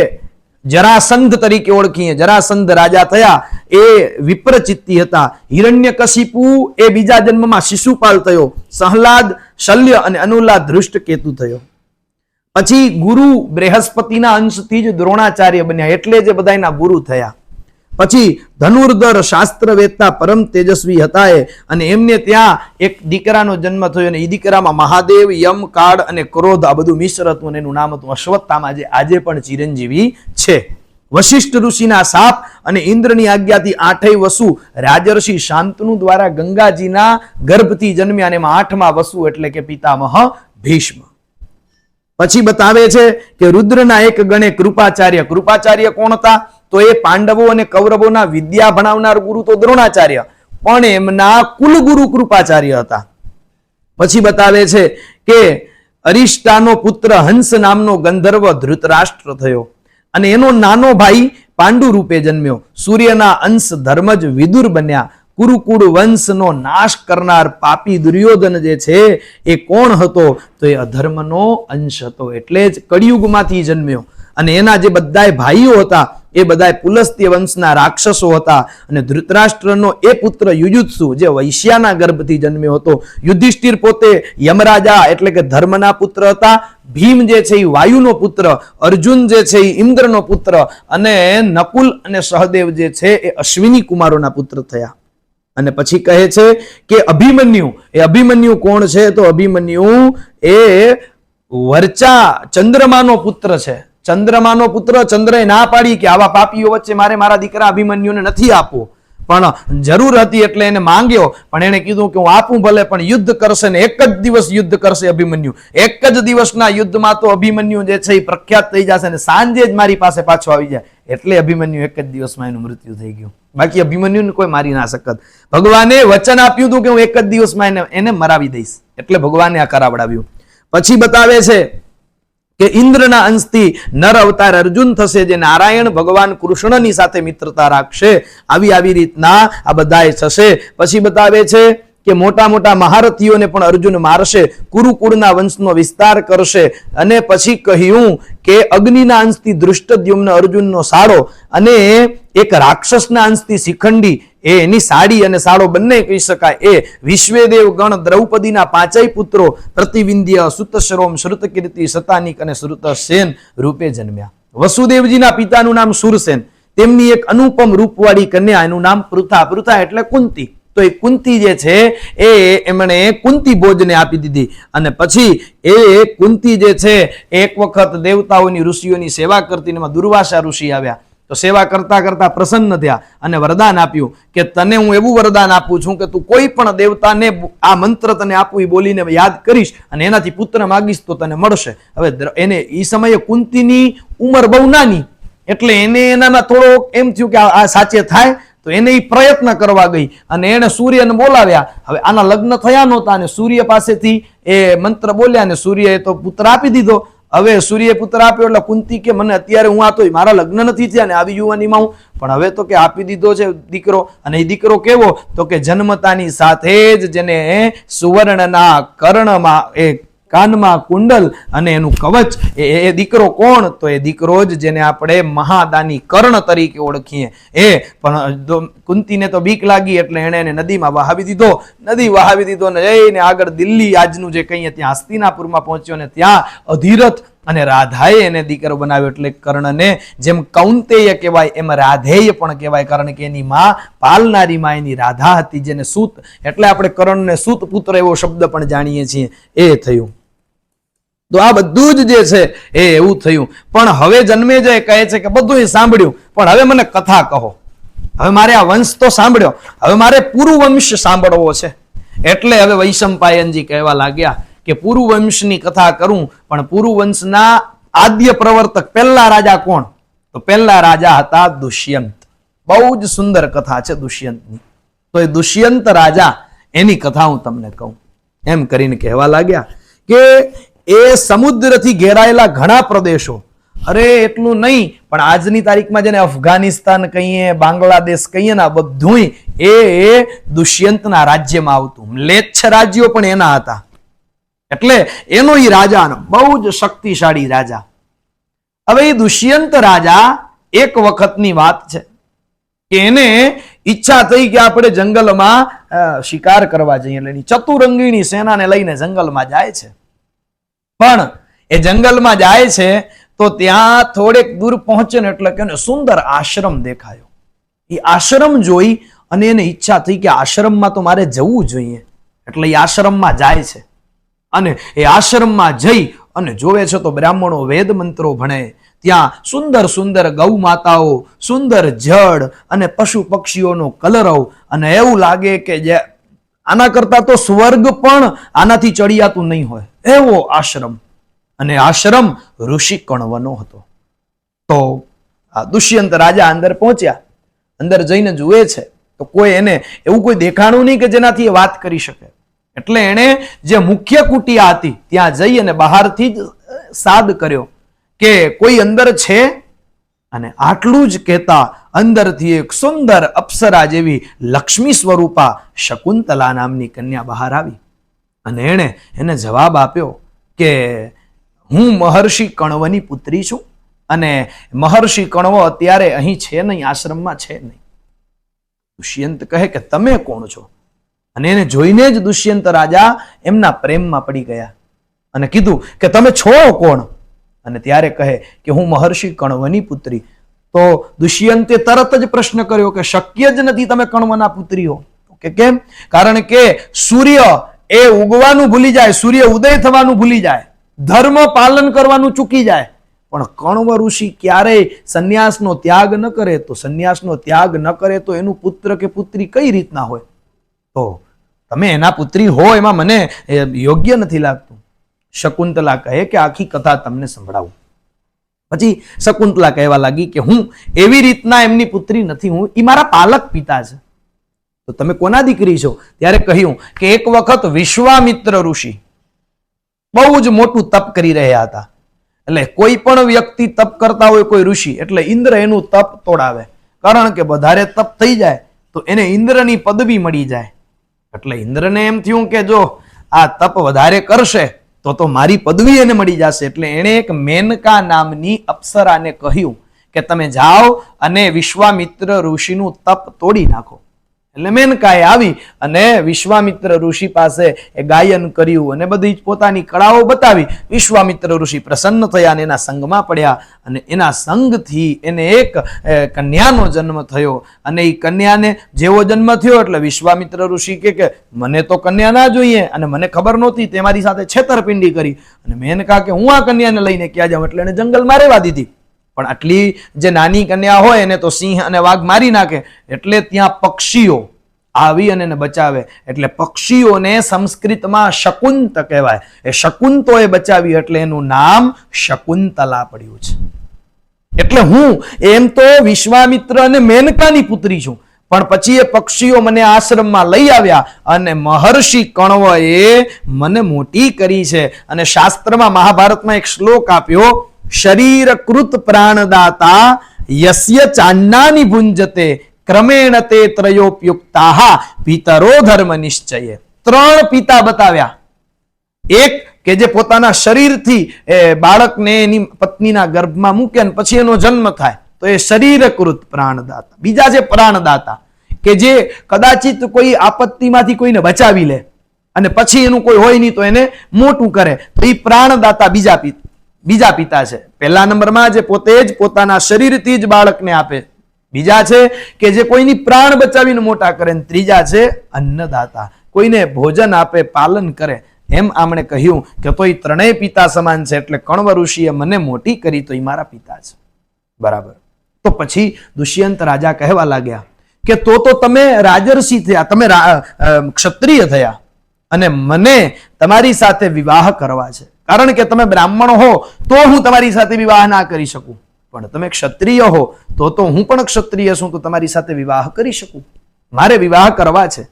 જરાસંધ તરીકે ઓળખીએ, જરાસંધ રાજા થયા એ વિપ્રચિત્તી હતા. હિરણ્યકશિપુ એ બીજા જન્મમાં શિશુપાલ થયો. સહલાદ, શલ્ય અને અનુલાદ ધૃષ્ટકેતુ થયો. પછી ગુરુ બૃહસ્પતિના અંશથી જ દ્રોણાચાર્ય બન્યા, એટલે જે બધાના ગુરુ થયા. પછી ધનુર્ધર, શાસ્ત્રવેત્તા, પરમ તેજસ્વી હતા એ, અને એમને ત્યાં એક દીકરાનો જન્મ થયો. અને એ દીકરામાં મહાદેવ, યમ, કાળ અને ક્રોધ આ બધું મિશ્ર હતું. અને એનું નામ હતું અશ્વત્થામા, જે આજે પણ ચિરંજીવી છે. વશિષ્ઠ ઋષિના શાપ અને ઇન્દ્રની આજ્ઞાથી 8 વસુ રાજર્ષિ શાંતનુ દ્વારા ગંગાજીના ગર્ભથી જન્મ્યા. અને એમાં 8મા વસુ એટલે કે પિતામહ ભીષ્મ. પછી બતાવે છે કે રુદ્રના એક ગણે કૃપાચાર્ય. કૃપાચાર્ય કોણ હતા? તો એ પાંડવો અને કૌરવોના વિદ્યા ભણાવનાર ગુરુ તો દ્રોણાચાર્ય, પણ એમના કુલગુરુ કૃપાચાર્ય હતા. પછી બતાવે છે કે અરિષ્ટાનો પુત્ર હંસ નામનો ગંધર્વ ધૃતરાષ્ટ્ર થયો અને એનો નાનો ભાઈ પાંડુ રૂપે જન્મ્યો. સૂર્યના અંશ ધર્મજ વિદુર બન્યા. કુરુકુળ વંશનો નાશ કરનાર પાપી દુર્યોધન જે છે એ કોણ હતો? તો એ અધર્મનો અંશ હતો, એટલે જ કળિયુગમાંથી જન્મ્યો. અને એના જે બધાય ભાઈઓ હતા એ બધાય પુલસ્ત્ય વંશના રાક્ષસો હતા. અને ધૃતરાષ્ટ્રનો એ પુત્ર યુયુત્સુ જે વૈશ્યાના ગર્ભથી જન્મ્યો હતો. યુધિષ્ઠિર પોતે યમરાજા એટલે કે ધર્મના પુત્ર હતા. ભીમ જે છે એ વાયુનો પુત્ર, અર્જુન જે છે એ ઇન્દ્રનો પુત્ર, અને નકુલ અને સહદેવ જે છે એ અશ્વિની કુમારોના પુત્ર થયા. અને પછી કહે છે કે અભિમન્યુ કોણ છે? તો અભિમન્યુ એ વર્ચા ચંદ્રમાનો પુત્ર છે. ચંદ્રમાનો પુત્ર. ચંદ્રએ ના પાડી કે આવા પાપીઓ વચ્ચે મારે મારા દીકરા અભિમન્યુને નથી આપવો, પણ જરૂર હતી એટલે એને માંગ્યો. પણ એને કીધું કે હું આપું ભલે, પણ યુદ્ધ કરશે ને એક જ દિવસ યુદ્ધ કરશે અભિમન્યુ. એક જ દિવસના યુદ્ધમાં તો અભિમન્યુ જે છે એ પ્રખ્યાત થઈ જશે ને સાંજે જ મારી પાસે પાછો આવી જાય. એટલે અભિમન્યુ એક જ દિવસમાં એનું મૃત્યુ થઈ ગયું. બાકી અભિમન્યુને કોઈ મારી ના શકત. ભગવાને વચન આપ્યું હતું કે હું એક જ દિવસમાં એને મરાવી દઈશ, એટલે ભગવાને આ કરાવડાવ્યું. પછી બતાવે છે કે ઇન્દ્રના અંશથી નર અવતાર અર્જુન થશે, જે નારાયણ ભગવાન કૃષ્ણની સાથે મિત્રતા રાખશે. આવી રીતના આ બધાય થશે. પછી બતાવે છે કે મોટા મોટા મહારથીઓને પણ અર્જુન મારશે, કુરુકુળના વંશનો વિસ્તાર કરશે. અને પછી કહ્યું કે અગ્નિના અંશથી ધૃષ્ટદ્યુમ્ન અર્જુનનો સાળો, અને એક રાક્ષસના અંશથી શિખંડી એની સાડી અને સાળો બંને કહી શકાય. એ વિશ્વેદેવ ગણ દ્રૌપદીના પાંચેય પુત્રો પ્રતિવિંધ્ય, સુતશ્રોમ, શ્રુતકીર્તિ, શતાનિક અને શ્રુતસેન રૂપે જન્મ્યા. વસુદેવજીના પિતાનું નામ સુરસેન, તેમની એક અનુપમ રૂપવાળી કન્યા, એનું નામ પૃથા. પૃથા એટલે કુંતી. તો એ કુંતી જે છે એ એમણે કુંતી ભોજને આપી દીધી. અને પછી એ કુંતી જે છે એક વખત દેવતાઓની ઋષિઓની સેવા કરતી, એમાં દુર્વાસા ઋષિ આવ્યા. તો સેવા કરતા કરતા પ્રસન્ન થયા અને વરદાન આપ્યું કે તને હું એવું વરદાન આપું છું કે તું કોઈ પણ દેવતાને આ મંત્ર તને આપું એ બોલીને યાદ કરીશ અને એનાથી પુત્ર માગીશ તો તને મળશે. હવે એને એ સમયે કુંતીની ઉંમર બહુ નાની, એટલે એને એનામાં થોડો એમ થયું કે આ સાચે થાય. તો એને એ પ્રયત્ન કરવા ગઈ અને એને સૂર્યને બોલાવ્યા. હવે આના લગ્ન થયા નહોતા અને સૂર્ય પાસેથી એ મંત્ર બોલ્યા અને સૂર્યએ તો પુત્ર આપી દીધો. હવે સૂર્ય પુત્ર આપ્યો એટલે કુંતી કે મને અત્યારે હું આ તો મારા લગ્ન નથી થયા ને આવી યુવાનીમાં હું, પણ હવે તો કે આપી દીધો છે દીકરો. અને એ દીકરો કેવો? તો કે જન્મતાની સાથે જ જેને સુવર્ણના કર્ણમાં એ કાનમાં કુંડલ અને એનું કવચ, એ દીકરો કોણ? તો એ દીકરો જ જેને આપણે મહાદાની કર્ણ તરીકે ઓળખીએ એ. પણ કુંતીને તો બીક લાગી એટલે એને નદીમાં વહાવી દીધો. નદી વહાવી દીધો ને જઈને આગળ દિલ્હી આજનું જે કહીએ ત્યાં હસ્તિનાપુરમાં પહોંચ્યો ને ત્યાં અધિરથ અને રાધાએ એને દીકરો બનાવ્યો. એટલે કર્ણને જેમ કૌંતેય કહેવાય એમ રાધેય પણ કહેવાય, કારણ કે એની માં પાલનારી માં એની રાધા હતી, જેને સૂત, એટલે આપણે કર્ણને સૂત પુત્ર એવો શબ્દ પણ જાણીએ છીએ. એ થયું. તો આ બધું જ જે છે એ એવું થયું. પણ હવે જન્મેજય કહે છે કે બધું સાંભળ્યું, પણ હવે મને કથા કહો. હવે મારે આ વંશ તો સાંભળ્યો, હવે મારે પુરુવંશ સાંભળવો છે. એટલે હવે વૈશંપાયનજી કહેવા લાગ્યા કે પુરુવંશની કથા કરું, પણ પુરુવંશના આદ્ય પ્રવર્તક પહેલા રાજા કોણ? તો પહેલા રાજા હતા દુષ્યંત. બહુ જ સુંદર કથા છે દુષ્યંતની. તો એ દુષ્યંત રાજા એની કથા હું તમને કહું. એમ કરીને કહેવા લાગ્યા કે એ સમુદ્રથી ઘેરાયેલા ઘણા પ્રદેશો, અરે એટલું નહીં પણ આજની તારીખમાં જેને અફઘાનિસ્તાન કહીએ, બાંગ્લાદેશ કહીએ ને, બધું એ દુષ્યંતના રાજ્યમાં આવતું. મ્લેચ્છ રાજ્યો પણ એના હતા. એટલે એનો એ રાજા બહુ જ શક્તિશાળી રાજા. હવે એ દુષ્યંત રાજા એક વખતની વાત છે કે એને ઈચ્છા થઈ કે આપણે જંગલમાં શિકાર કરવા જઈએ. એટલે ચતુરંગીની સેનાને લઈને જંગલમાં જાય છે. પણ એ જંગલમાં જાય છે તો ત્યાં થોડેક દૂર પહોંચે ને એટલે કે સુંદર આશ્રમ દેખાયો. એ આશ્રમ જોઈ અને એને ઈચ્છા થઈ કે આશ્રમમાં તો મારે જવું જોઈએ. એટલે એ આશ્રમમાં જાય છે અને એ આશ્રમમાં જઈ અને જોવે છે તો બ્રાહ્મણો વેદ મંત્રો ભણે. ત્યાં સુંદર સુંદર ગૌ માતાઓ, સુંદર જળ અને પશુ પક્ષીઓનો કલરવ, અને એવું લાગે કે જે આના કરતા તો સ્વર્ગ પણ આનાથી ચડિયાતું નહીં હોય એવો આશ્રમ. અને આશ્રમ ઋષિ કણવનો હતો. તો આ દુષ્યંત રાજા અંદર પહોંચ્યા. અંદર જઈને જુએ છે તો કોઈ એને એવું કોઈ દેખાણું નહીં કે જેનાથી એ વાત કરી શકે. એટલે એણે જે મુખ્ય કુટિયા હતી ત્યાં જઈ અને બહારથી જ સાદ કર્યો કે કોઈ અંદર છે. અને આટલું જ કહેતા અંદરથી એક સુંદર અપ્સરા જેવી લક્ષ્મી સ્વરૂપા શકુંતલા નામની કન્યા બહાર આવી. અને એને જવાબ આપ્યો કે હું મહર્ષિ કણવની પુત્રી છું અને મહર્ષિ કણવ અત્યારે અહીં છે નહીં, આશ્રમમાં છે નહીં. દુષ્યંત કહે કે તમે કોણ છો? અને એને જોઈને જ દુષ્યંત રાજા એમના પ્રેમમાં પડી ગયા અને કીધું કે તમે છો કોણ? અને ત્યારે કહે કે હું મહર્ષિ કણવની પુત્રી. તો દુષ્યંતે તરત જ પ્રશ્ન કર્યો કે શક્ય જ નથી તમે કણવના પુત્રી હો. કે કેમ? કારણ કે સૂર્ય એ ઉગવાનું ભૂલી જાય, સૂર્ય ઉદય થવાનું ભૂલી જાય, ધર્મ પાલન કરવાનું ચૂકી જાય, પણ કણવ ઋષિ ક્યારેય સંન્યાસનો ત્યાગ ન કરે. તો સંન્યાસનો ત્યાગ ન કરે તો એનું પુત્ર કે પુત્રી કઈ રીતના હોય? તો તમે એના પુત્રી હો એમાં મને યોગ્ય નથી લાગતું. શકુંતલા કહે કે આખી કથા તમને સંભળાવું. પછી શકુંતલા કહેવા લાગી કે હું એવી રીતના એમની પુત્રી નથી, હું એ મારા પાલક પિતા છે. તો તમે કોના દીકરી છો? ત્યારે કહ્યું કે એક વખત વિશ્વામિત્ર ઋષિ બહુ જ મોટું તપ કરી રહ્યા હતા. એટલે કોઈ પણ વ્યક્તિ તપ કરતા હોય, કોઈ ઋષિ, એટલે ઇન્દ્ર એનું તપ તોડાવે. કારણ કે વધારે તપ થઈ જાય તો એને ઇન્દ્રની પદવી મળી જાય. એટલે ઇન્દ્રને એમ થયું કે જો આ તપ વધારે કરશે તો મારી પદવી એને મળી જશે. એટલે એણે એક મેનકા નામની અપ્સરાને કહ્યું કે તમે જાઓ અને વિશ્વામિત્ર ઋષિનું તપ તોડી નાખો. એટલે મેનકાએ આવી અને વિશ્વામિત્ર ઋષિ પાસે એ ગાયન કર્યું અને બધી જ પોતાની કળાઓ બતાવી. વિશ્વામિત્ર ઋષિ પ્રસન્ન થયા અને એના સંગમાં પડ્યા અને એના સંગથી એને એક કન્યાનો જન્મ થયો. અને એ કન્યાને જેવો જન્મ થયો એટલે વિશ્વામિત્ર ઋષિ કે મને તો કન્યા ના જોઈએ અને મને ખબર નહોતી, તે મારી સાથે છેતરપિંડી કરી. અને મેનકા કે હું આ કન્યાને લઈને ક્યાં જાઉં? એટલે એને જંગલમાં રહેવા દીધી. પણ આટલી જે નાની કન્યા હોય એને તો સિંહ અને વાઘ મારી નાખે. એટલે ત્યાં પક્ષીઓ આવી અને એને બચાવે. એટલે પક્ષીઓને સંસ્કૃતમાં શકુંત કહેવાય. એ શકુંતોએ બચાવી એટલે એનું નામ શકુંતલા પડ્યું છે. એટલે હું એમ તો વિશ્વામિત્ર અને મેનકાની પુત્રી છું, પણ પછી એ પક્ષીઓ મને આશ્રમમાં લઈ આવ્યા અને મહર્ષિ કણવએ મને મોટી કરી છે. અને શાસ્ત્રમાં મહાભારતમાં એક શ્લોક આપ્યો, શરીરકૃત પ્રાણદાતા યસ્ય ચાન્નાની ભુંજતે ક્રમેણ તે ત્રયોપયુક્તાઃ પિતરો ધર્મ નિશ્ચયે. 3 પિતા બતાવ્યા. એક કે જે પોતાના શરીરથી બાળકને એની પત્નીના ગર્ભમાં મૂકે અને પછી એનો જન્મ થાય તો એ શરીરકૃત પ્રાણદાતા. બીજા છે પ્રાણદાતા કે જે કદાચિત કોઈ આપત્તિમાંથી કોઈને બચાવી લે અને પછી એનું કોઈ હોય નહીં તો એને મોટું કરે, તો એ પ્રાણદાતા બીજા પિતા છે. પહેલા નંબરમાં જે પોતે જ પોતાના શરીરથી જ બાળકને આપે. બીજા છે કે જે કોઈની પ્રાણ બચાવીને મોટા કરે. ત્રીજા છે અન્નદાતા, કોઈને ભોજન આપે, પાલન કરે. એમ આમણે કહ્યું કે તો એ ત્રણેય પિતા સમાન છે. એટલે કણવ ઋષિએ મને મોટી કરી તો એ મારા પિતા છે. બરાબર. તો પછી દુષ્યંત રાજા કહેવા લાગ્યા કે તો તમે રાજર્ષિ થયા, તમે ક્ષત્રિય થયા અને મને તમારી સાથે વિવાહ કરવા છે. કારણ કે તમે બ્રાહ્મણ હો તો હું તમારી સાથે વિવાહ ના કરી શકું, પણ તમે ક્ષત્રિય હો તો હું પણ ક્ષત્રિય છું, તો તમારી સાથે વિવાહ કરી શકું. મારે વિવાહ કરવા છે.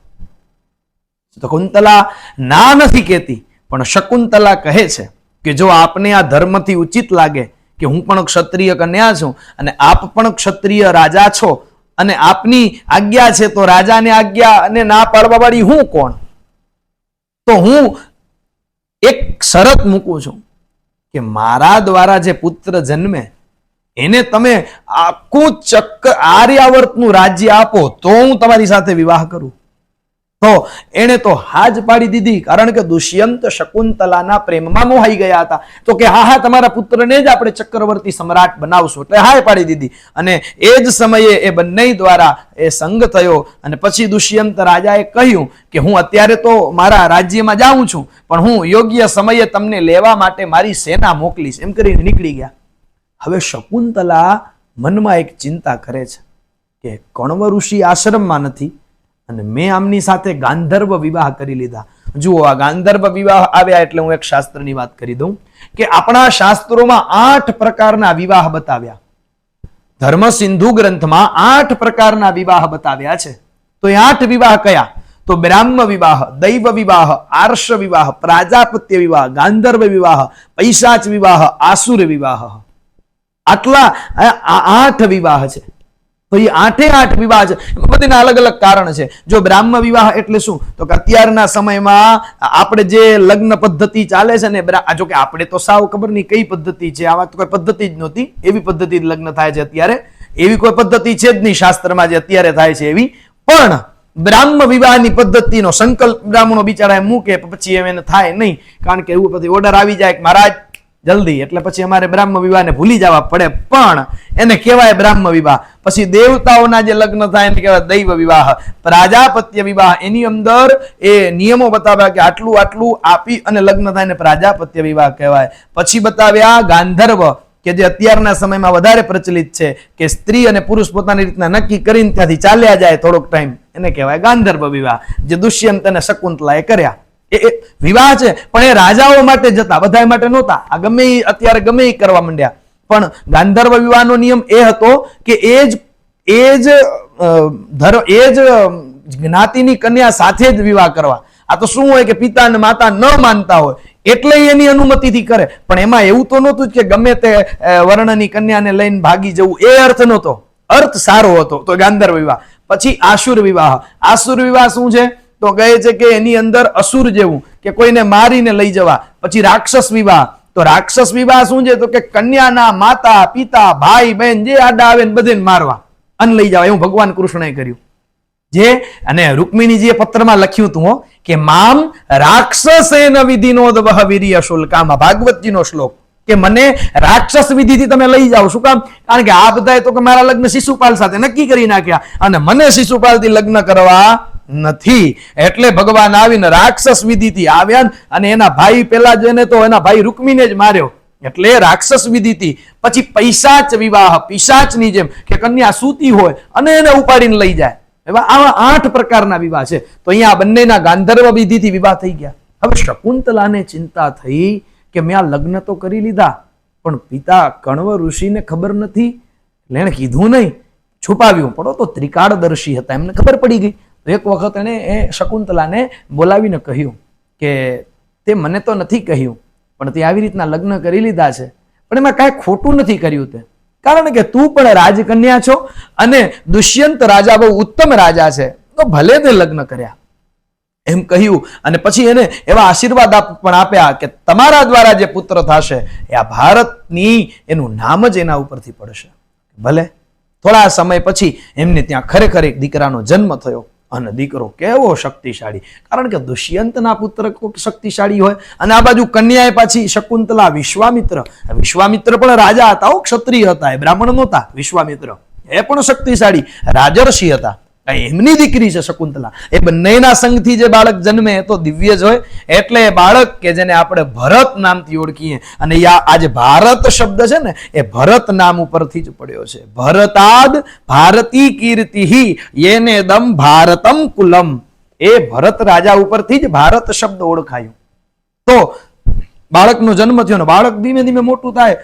શકુંતલા ના નથી કહેતી, પણ શકુંતલા કહે છે કે જો આપને આ ધર્મથી ઉચિત લાગે કે હું પણ ક્ષત્રિય કન્યા છું અને આપ પણ ક્ષત્રિય રાજા છો અને આપની આજ્ઞા છે, તો રાજાને આજ્ઞા અને ના પાડવા વાળી હું કોણ? તો હું એક શરત મૂકું છું કે મારા દ્વારા જે પુત્ર જન્મે એને તમે આખું ચક્ર આર્યાવર્તનું રાજ્ય આપો તો હું તમારી સાથે વિવાહ કરું. તો એને તો હાજ પાડી દીધી. કારણ કે દુષ્યંત શકુંતલાના પ્રેમમાં મોહાઈ ગયા હતા. તો કે હા તમારા પુત્રને જ આપણે ચક્રવર્તી સમ્રાટ બનાવશું. એટલે હાય પાડી દીધી. અને એ જ સમયે એ બંને દ્વારા એ સંગ થયો. અને પછી દુષ્યંત રાજાએ કહ્યું કે હું અત્યારે તો મારા રાજ્યમાં જાઉં છું, પણ હું યોગ્ય સમયે તમને લેવા માટે મારી સેના મોકલીશ. એમ કરીને નીકળી ગયા. હવે શકુંતલા મનમાં એક ચિંતા કરે છે કે કણવ ઋષિ આશ્રમમાં નથી અને મેં આમની સાથે ગાંધર્વ વિવાહ કરી લીધા, જુઓ, આ ગાંધર્વ વિવાહ આવ્યા એટલે હું એક શાસ્ત્રની વાત કરી દઉં કે આપણા શાસ્ત્રોમાં 8 પ્રકારના વિવાહ બતાવ્યા. ધર્મ સિંધુ ગ્રંથમાં 8 પ્રકારના વિવાહ બતાવ્યા છે. તો એ 8 વિવાહ કયા? તો બ્રાહ્મ વિવાહ, દૈવ વિવાહ, આર્ષ વિવાહ, પ્રાજાપત્ય વિવાહ, ગાંધર્વ વિવાહ, પૈશાચ વિવાહ, આસુર વિવાહ. આટલા 8 વિવાહ છે. તો એ 8 વિવાહ છે. બધાના અલગ અલગ કારણ છે. જો બ્રાહ્મ વિવાહ એટલે શું? તો કે અત્યારના સમયમાં આપણે જે લગ્ન પદ્ધતિ ચાલે છે ને, જો કે આપણે તો સાવ ખબર નહીં કઈ પદ્ધતિ છે, આવા તો કોઈ પદ્ધતિ જ નહોતી. એવી પદ્ધતિ લગ્ન થાય છે અત્યારે. એવી કોઈ પદ્ધતિ છે જ નહીં શાસ્ત્રમાં જે અત્યારે થાય છે એવી. પણ બ્રાહ્મ વિવાહની પદ્ધતિનો સંકલ્પ બ્રાહ્મણો બિચારા મૂકે, પછી એને થાય નહીં. કારણ કે એવું પછી ઓર્ડર આવી જાય કે મહારાજ જલ્દી, એટલે પછી અમારે બ્રાહ્મ વિવાહને ભૂલી જવા પડે. પણ એને કહેવાય બ્રાહ્મ વિવાહ. પછી દેવતાઓના જે લગ્ન થાય એને કહેવાય દૈવ વિવાહ. પ્રાજાપત્ય વિવાહ, એની અંદર એ નિયમો બતાવ્યા કે આટલું આટલું આપી અને લગ્ન થાય ને પ્રાજાપત્ય વિવાહ કહેવાય. પછી બતાવ્યા ગાંધર્વ, કે જે અત્યારના સમયમાં વધારે પ્રચલિત છે, કે સ્ત્રી અને પુરુષ પોતાની રીતના નક્કી કરીને ત્યાંથી ચાલ્યા જાય થોડોક ટાઈમ, એને કહેવાય ગાંધર્વ વિવાહ, જે દુષ્યંત અને શકુંતલાએ કર્યા. એ વિવાહ છે, પણ એ રાજાઓ માટે જતા, બધા માટે નહોતા. આ ગમે અત્યારે ગમે એ કરવા માંડ્યા. પણ ગાંધર્વ વિવાહનો નિયમ એ હતો કે એ જ જ્ઞાતિની કન્યા સાથે જ વિવાહ કરવા. આ તો શું હોય કે પિતા અને માતા ન માનતા હોય એટલે એની અનુમતિથી કરે. પણ એમાં એવું તો નહોતું કે ગમે તે વર્ણની કન્યાને લઈને ભાગી જવું, એ અર્થ નહોતો. અર્થ સારો હતો. તો ગાંધર્વ વિવાહ. પછી આસુર વિવાહ. આસુર વિવાહ શું છે? તો કહે છે કે એની અંદર અસુર જેવું, કે કોઈને મારીને લઈ જવા. પછી રાક્ષસ વિવાહ. તો રાક્ષસ વિવાહ શું છે? તો કે કન્યાના માતા પિતા ભાઈ બહેન જે આડા આવે ને બધાને મારવા અને લઈ જવા. એવું ભગવાન કૃષ્ણએ કર્યું. જે અને રૂકમિણીજીએ પત્રમાં લખ્યું હતું કે મામ રાક્ષસેન વિધિનોદવહ વીર્ય શુલ્કામાં, ભાગવતજીનો શ્લોક, કે મને રાક્ષસ વિધિથી તમે લઈ જાઓ. શું કામ? કારણ કે આ બધાએ તો કે મારા લગ્ન શિશુપાલ સાથે નક્કી કરી નાખ્યા અને મને શિશુપાલથી લગ્ન કરવા નથી. એટલે ભગવાન આવીને રાક્ષસ વિધિથી આવ્યા અને એના ભાઈ પેલા જેને તો એના ભાઈ રૂકમીને જ માર્યો. એટલે રાક્ષસ વિધિથી. પછી પૈશાચ વિવાહ, પિશાચની જેમ કે કન્યા સૂતી હોય અને એને ઉપાડીને લઈ જાય. એવા આવા 8 પ્રકારના વિવાહ છે. તો અહીંયા બંનેના ગાંધર્વ વિધિથી વિવાહ થઈ ગયા. હવે શકુંતલાને ચિંતા થઈ કે મેં આ લગ્ન તો કરી લીધા, પણ પિતા કણવ ઋષિને ખબર નથી. એને કીધું નહીં, છુપાવ્યું. પડો તો ત્રિકાળદર્શી હતા, એમને ખબર પડી ગઈ. તો એક વખત એને એ શકુંતલાને બોલાવીને કહ્યું કે તે મને તો નથી કહ્યું, પણ તે આવી રીતના લગ્ન કરી લીધા છે, પણ એમાં કાંઈ ખોટું નથી કર્યું તે. કારણ કે તું પણ રાજકન્યા છો અને દુષ્યંત રાજા બહુ ઉત્તમ રાજા છે, તો ભલે તે લગ્ન કર્યા એમ કહ્યું. અને પછી એને એવા આશીર્વાદ પણ આપ્યા કે તમારા દ્વારા જે પુત્ર થશે એ આ ભારતની એનું નામ જ એના ઉપરથી પડશે. ભલે થોડા સમય પછી એમને ત્યાં ખરેખર એક દીકરાનો જન્મ થયો. અને દીકરો કેવો શક્તિશાળી! કારણ કે દુષ્યંતના પુત્ર શક્તિશાળી હોય અને આ બાજુ કન્યાએ પાછી શકુંતલા, વિશ્વામિત્ર. વિશ્વામિત્ર પણ રાજા હતા, ક્ષત્રિય હતા, એ બ્રાહ્મણ નહોતા. વિશ્વામિત્ર એ પણ શક્તિશાળી રાજર્ષિ હતા. એમની દીકરી છે શકુંતલા. એ બંનેના સંગથી જે બાળક જન્મે એ તો દિવ્ય જ હોય. એટલે એ બાળક કે જેને આપણે ભરત નામથી ઓળખીએ, અને આ જે ભારત શબ્દ છે ને એ ભરત નામ ઉપરથી જ પડ્યો છે. ભરતાદ ભારતી કીર્તિ યેને દમ ભારતમ કુલમ. એ ભરત રાજા ઉપરથી જ ભારત શબ્દ ઓળખાયું. તો બાળકનો જન્મ થયો ને બાળક ધીમે ધીમે મોટું થાય,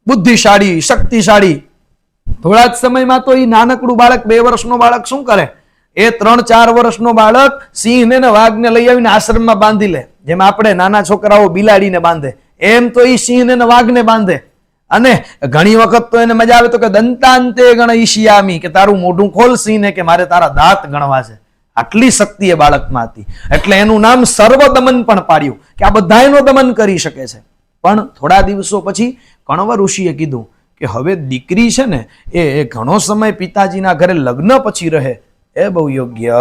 બુદ્ધિશાળી, શક્તિશાળી. થોડા જ સમયમાં તો એ નાનકડું બાળક, 2 વર્ષનો બાળક શું કરે? એ 3-4 વર્ષનો બાળક સિંહને ને વાઘને લઈ આવીને આશ્રમમાં બાંધી લે. જેમ આપણે નાના છોકરાઓ બિલાડીને બાંધે, એમ તો એ સિંહને ને વાઘને બાંધે. અને ઘણી વખત તો એને મજા આવે તો કે દંતાંતે ગણઈષ્યામી, કે તારું મોઢું ખોલ સિંહને, કે મારે તારા દાંત ગણવા છે. આટલી શક્તિ એ બાળકમાં હતી. એટલે એનું નામ સર્વદમન પણ પાડ્યું, કે આ બધાયનો દમન કરી શકે છે. પણ થોડા દિવસો પછી કણવ ઋષિએ કીધું કે હવે દીકરી છે ને એ ઘણો સમય પિતાજીના ઘરે લગ્ન પછી રહે, એ બહુ યોગ્ય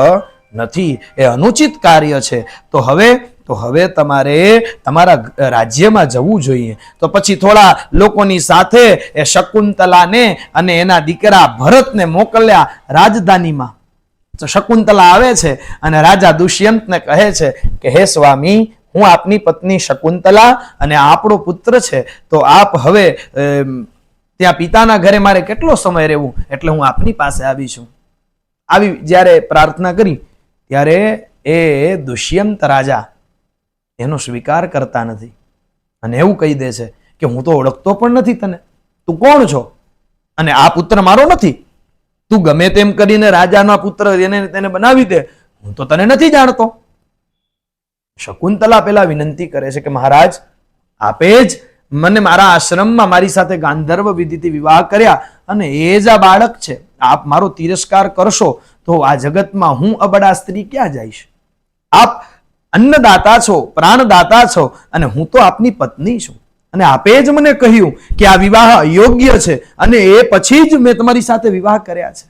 નથી, એ અનુચિત કાર્ય છે. તો હવે તમારે તમારા રાજ્યમાં જવું જોઈએ. તો પછી થોડા લોકોની સાથે એ શકુંતલાને અને એના દીકરા ભરતને મોકલ્યા રાજધાનીમાં. તો શકુંતલા આવે છે અને રાજા દુષ્યંતને કહે છે કે હે સ્વામી, હું આપની પત્ની શકુંતલા અને આપણો પુત્ર છે, તો આપ હવે ત્યાં પિતાના ઘરે મારે કેટલો સમય રહેવું, એટલે હું આપની પાસે આવી છું. આવી જ્યારે પ્રાર્થના કરી ત્યારે એ દુષ્યંત રાજા એનો સ્વીકાર કરતા નથી અને એવું કહી દે છે કે હું તો ઓળખતો પણ નથી તને, તું કોણ છો? અને આ પુત્ર મારો નથી, તું ગમે તેમ કરીને રાજાનો પુત્ર તેને બનાવી દે, હું તો તને નથી જાણતો. શકુંતલા પેલા વિનંતી કરે છે કે મહારાજ, આપે જ મને મારા આશ્રમમાં મારી સાથે ગાંધર્વ વિધિથી વિવાહ કર્યા અને એ જ આ બાળક છે. આપ મારો તિરસ્કાર કરશો તો આ જગતમાં હું અબડા સ્ત્રી ક્યાં જઈશ? આપ અન્નદાતા છો, પ્રાણદાતા છો અને હું તો આપની પત્ની છું અને આપે જ મને કહ્યું કે આ વિવાહ અયોગ્ય છે અને એ પછી જ મેં તમારી સાથે વિવાહ કર્યા છે,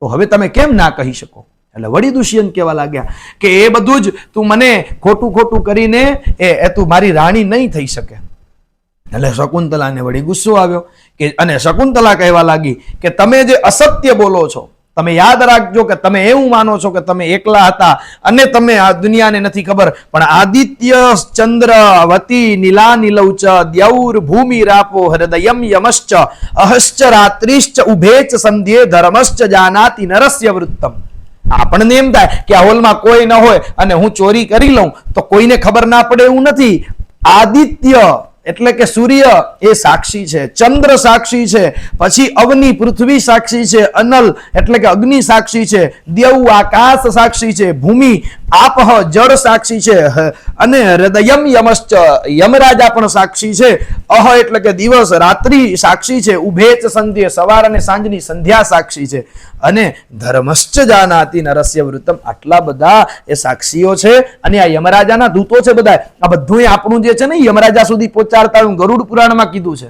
તો હવે તમે કેમ ના કહી શકો? એટલે વળી દુષ્યંત કહેવા લાગ્યા કે એ બધું જ તું મને ખોટું ખોટું કરીને એ તું મારી રાણી નહીં થઈ શકે. એટલે શકુંતલાને વળી ગુસ્સો આવ્યો કે અને શકુંતલા કહેવા લાગી કે તમે જે અસત્ય બોલો છો, તમે યાદ રાખજો કે તમે એવું માનો છો કે તમે એકલા હતા અને તમે આ દુનિયાને નથી ખબર, પણ આદિત્ય ચંદ્ર વતી નીલા નીલૌચ દ્યૌર ભૂમિ રાપો હૃદયમ યમશ્ચ અહશ્ચ રાત્રિશ્ચ ઉભેચ સંધ્યે ધર્મશ્ચ જાનાતિ નરસ્ય વૃત્તમ. આપણને એમ થાય કે આ હોલમાં કોઈ ન હોય અને હું ચોરી કરી લઉં તો કોઈને ખબર ના પડે એવું નથી. આદિત્ય એટલે કે સૂર્ય એ સાક્ષી છે, ચંદ્ર સાક્ષી છે, પછી અગ્નિ પૃથ્વી સાક્ષી છે, અનલ એટલે કે અગ્નિ સાક્ષી છે, દ્યૌ આકાશ સાક્ષી છે, ભૂમિ આપહ જળ સાક્ષી છે અને હૃદયમ યમશ્ચ યમરાજા પણ સાક્ષી છે, અહ એટલે કે દિવસ રાત્રિ સાક્ષી છે, ઉભેચ સંધ્ય સવાર અને સાંજની સંધ્યા સાક્ષી છે અને ધર્મશ્ચ જાનાતિ નરસ્ય વૃત્તમ. આટલા બધા એ સાક્ષીઓ છે અને આ યમરાજાના દૂતો છે બધા. આ બધું આપણું જે છે ને યમરાજા સુધી પહોંચાડતા હું ગરુડ પુરાણમાં કીધું છે,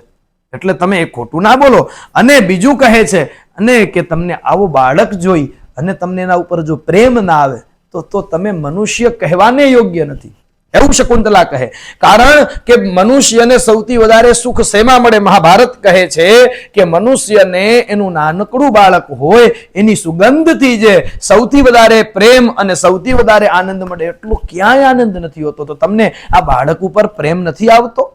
એટલે તમે એ ખોટું ના બોલો. અને બીજું કહે છે અને કે તમને આવો બાળક જોઈ અને તમને એના ઉપર જો પ્રેમ ના આવે તો તમે મનુષ્ય કહેવાને યોગ્ય નથી, એવું શકુંતલા કહે. કારણ કે મનુષ્યને સૌથી વધારે સુખ શેમાં મળે? મહાભારત કહે છે કે મનુષ્યને એનું નાનકડું બાળક હોય એની સુગંધથી જે સૌથી વધારે પ્રેમ અને સૌથી વધારે આનંદ મળે, એટલો ક્યાંય આનંદ નથી હોતો. તો તમને આ બાળક ઉપર પ્રેમ નથી આવતો,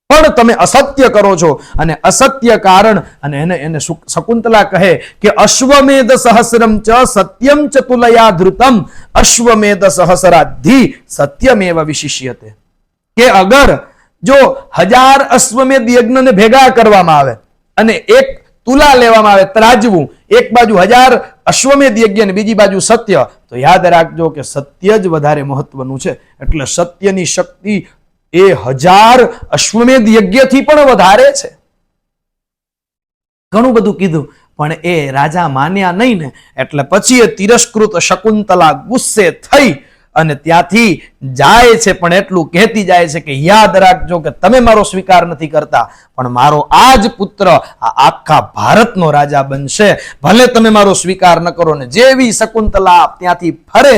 પણ તમે અસત્ય કરો છો અને અસત્ય કારણ અને એને શકુંતલા કહે કે અશ્વમેધ સહસ્રમ ચ સત્યમ ચ તુલયા ધૃતમ અશ્વમેધ સહસ્રાધિ સત્યમેવ વિશિષ્યતે. કે અગર જો 1000 અશ્વમેધ યજ્ઞને ભેગા કરવામાં આવે અને એક તુલા લેવામાં આવે, ત્રાજવું, એક બાજુ 1000 અશ્વમેધ યજ્ઞ અને બીજી બાજુ સત્ય, તો યાદ રાખજો કે સત્ય જ વધારે મહત્વનું છે. એટલે સત્યની શક્તિ એ 1000 અશ્વમેધ યજ્ઞથી પણ વધારે છે. ઘણું બધું કીધું પણ એ રાજા માન્યા નહીં ને, એટલે પછી એ તિરસ્કૃત શકુંતલા ગુસ્સે થઈ અને ત્યાંથી જાય છે. પણ એટલું કહેતી જાય છે કે યાદ રાખજો કે તમે મારો સ્વીકાર નથી કરતા, પણ મારો આ જ પુત્ર આ આખા ભારતનો રાજા બનશે, ભલે તમે મારો સ્વીકાર ન કરો. ને જેવી શકુંતલા ત્યાંથી ફરે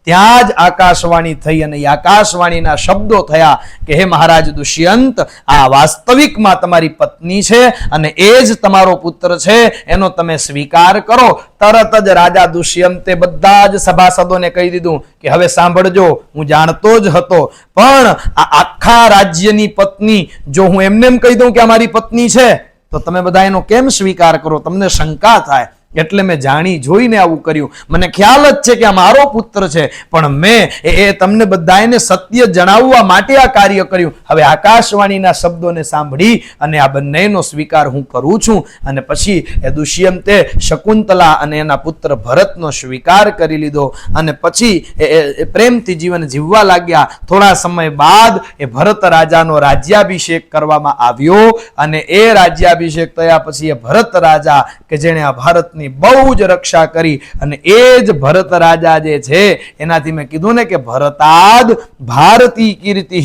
ત્યાં જ આકાશવાણી થઈ અને આકાશવાણીના શબ્દો થયા કે હે મહારાજ દુષ્યંત, આ વાસ્તવિકમાં તમારી પત્ની છે અને એ જ તમારો પુત્ર છે, એનો તમે સ્વીકાર કરો. તરત જ રાજા દુષ્યંતે બધા જ સભાસદોને કહી દીધું કે હવે સાંભળજો, હું જાણતો જ હતો, પણ આ આખા રાજ્યની પત્ની જો હું એમને એમ કહી દઉં કે અમારી પત્ની છે તો તમે બધા એનો કેમ સ્વીકાર કરો? તમને શંકા થાય. એટલે મેં જાણી જોઈને આવું કર્યું. મને ખ્યાલ જ છે કે આ મારો પુત્ર છે, પણ મેં તમને બધાને સત્ય જણાવવા માટે આ કાર્ય કર્યું. હવે આકાશવાણીના શબ્દોને સાંભળી અને આ બંનેનો સ્વીકાર હું કરું છું. અને પછી એ દુષ્યંતે શકુંતલા અને એના પુત્ર ભરતનો સ્વીકાર કરી લીધો અને પછી એ પ્રેમથી જીવન જીવવા લાગ્યા. થોડા સમય બાદ એ ભરત રાજાનો રાજ્યાભિષેક કરવામાં આવ્યો અને એ રાજ્યાભિષેક થયા પછી એ ભરત રાજા કે જેણે આ ભારત બહુ જ રક્ષા કરી અને એ જ ભરત રાજા જે છે એનાથી મેં કીધું ને કે ભરતાદ ભારતી કીર્તિ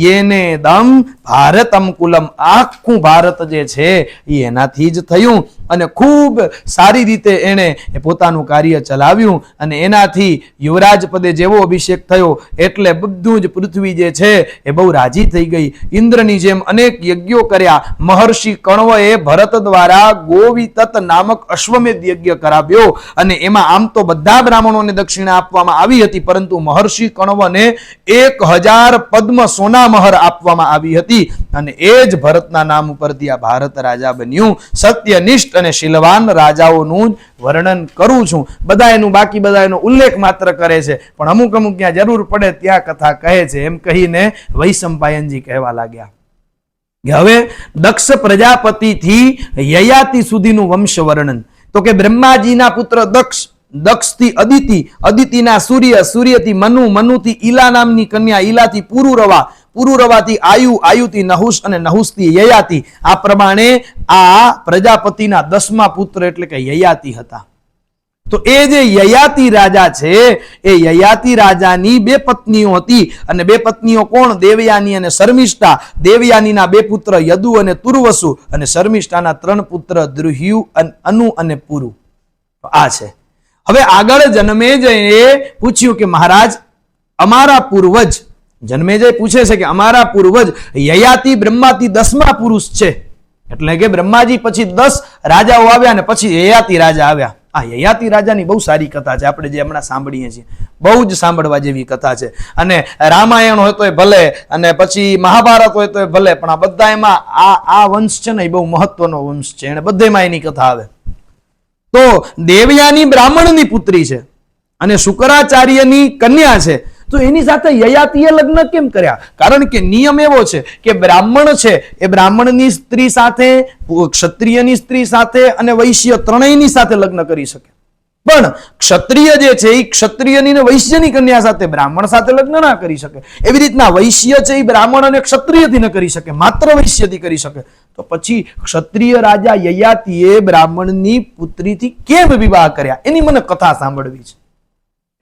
યેને દમ ભારતમ કુલમ. આખું ભારત જે છે એ એનાથી જ થયું અને ખૂબ સારી રીતે એણે પોતાનું કાર્ય ચલાવ્યું અને એનાથી યુવરાજ પદે જેવો અભિષેક થયો એટલે બધું જ પૃથ્વી જે છે એ બહુ રાજી થઈ ગઈ. ઇન્દ્રની જેમ અનેક યજ્ઞો કર્યા. મહર્ષિ કણવએ ભરત દ્વારા ગોવિતત નામક અશ્વમેધ યજ્ઞ કરાવ્યો અને એમાં આમ તો બધા બ્રાહ્મણોને દક્ષિણા આપવામાં આવી હતી, પરંતુ મહર્ષિ કણવને 1000 પદ્મ સોના મહર આપવામાં આવી હતી અને એ જ ભરતના નામ ઉપરથી આ ભારત રાજા બન્યું. સત્યનિષ્ઠ અને શીલવાન રાજાઓનું વર્ણન કરું છું. બધા એનું બાકી બધા એનો ઉલ્લેખ માત્ર કરે છે, પણ અમુક અમુક ત્યાં જરૂર પડે ત્યાં કથા કહે છે. એમ કહીને વૈશંપાયનજી કહેવા લાગ્યા કે હવે દક્ષ પ્રજાપતિથી યયાતિ સુધીનું વંશ વર્ણન. તો કે બ્રહ્માજીના પુત્ર દક્ષ, દક્ષથી અદિતિ, અદિતિના સૂર્ય, સૂર્યથી મનુ, મનુથી ઈલા નામની કન્યા, ઈલાથી પુરુરવા, પુરુરવાથી આયુ, આયુથી નહુષ અને નહુષથી યયાતિ. આ પ્રમાણે આ પ્રજાપતિના 10મા પુત્ર એટલે કે યયાતિ હતા. તો એ જે યયાતિ રાજા છે એ યયાતિ રાજાની 2 પત્નીઓ હતી. અને 2 પત્નીઓ કોણ? દેવયાની અને શર્મિષ્ઠા. દેવયાનીના 2 પુત્ર યદુ અને તુર્વસુ, અને શર્મિષ્ઠાના 3 પુત્ર દ્રુહ્યુ, અનુ અને પુરુ. આ છે. હવે આગળ જન્મેજયે પૂછ્યું કે મહારાજ અમારા પૂર્વજ, જન્મેજય પૂછે છે કે અમારા પૂર્વજ યયાતિ બ્રહ્માથી 10મા પુરુષ છે, એટલે કે બ્રહ્માજી પછી 10 રાજાઓ આવ્યા અને પછી યયાતિ રાજા આવ્યા. આ યયાતિ રાજાની બહુ સારી કથા છે, આપણે જે હમણાં સાંભળીએ છીએ, બહુ જ સાંભળવા જેવી કથા છે. અને રામાયણ હોય તોય ભલે, અને પછી મહાભારત હોય તોય ભલે, પણ આ બધા એમાં આ વંશ છે ને એ બહુ મહત્વનો વંશ છે, અને બધેમાં એની કથા આવે. તો દેવયાની બ્રાહ્મણની પુત્રી છે અને શુક્રાચાર્યની કન્યા છે. તો એની સાથે યયાતિએ લગ્ન કેમ કર્યા? કારણ કે નિયમ એવો છે કે બ્રાહ્મણ છે એ બ્રાહ્મણની સ્ત્રી સાથે, ક્ષત્રિયની સ્ત્રી સાથે અને વૈશ્ય ત્રણેયની સાથે લગ્ન કરી શકે. પણ ક્ષત્રિય જે છે એ ક્ષત્રિયની ને વૈશ્યની કન્યા સાથે, બ્રાહ્મણ સાથે લગ્ન ના કરી શકે. એવી રીતના વૈશ્ય છે એ બ્રાહ્મણ અને ક્ષત્રિયથી ન કરી શકે, માત્ર વૈશ્યથી કરી શકે. તો પછી ક્ષત્રિય રાજા યયાતિએ બ્રાહ્મણની પુત્રીથી કેમ વિવાહ કર્યા? એની મને કથા સાંભળવી છે.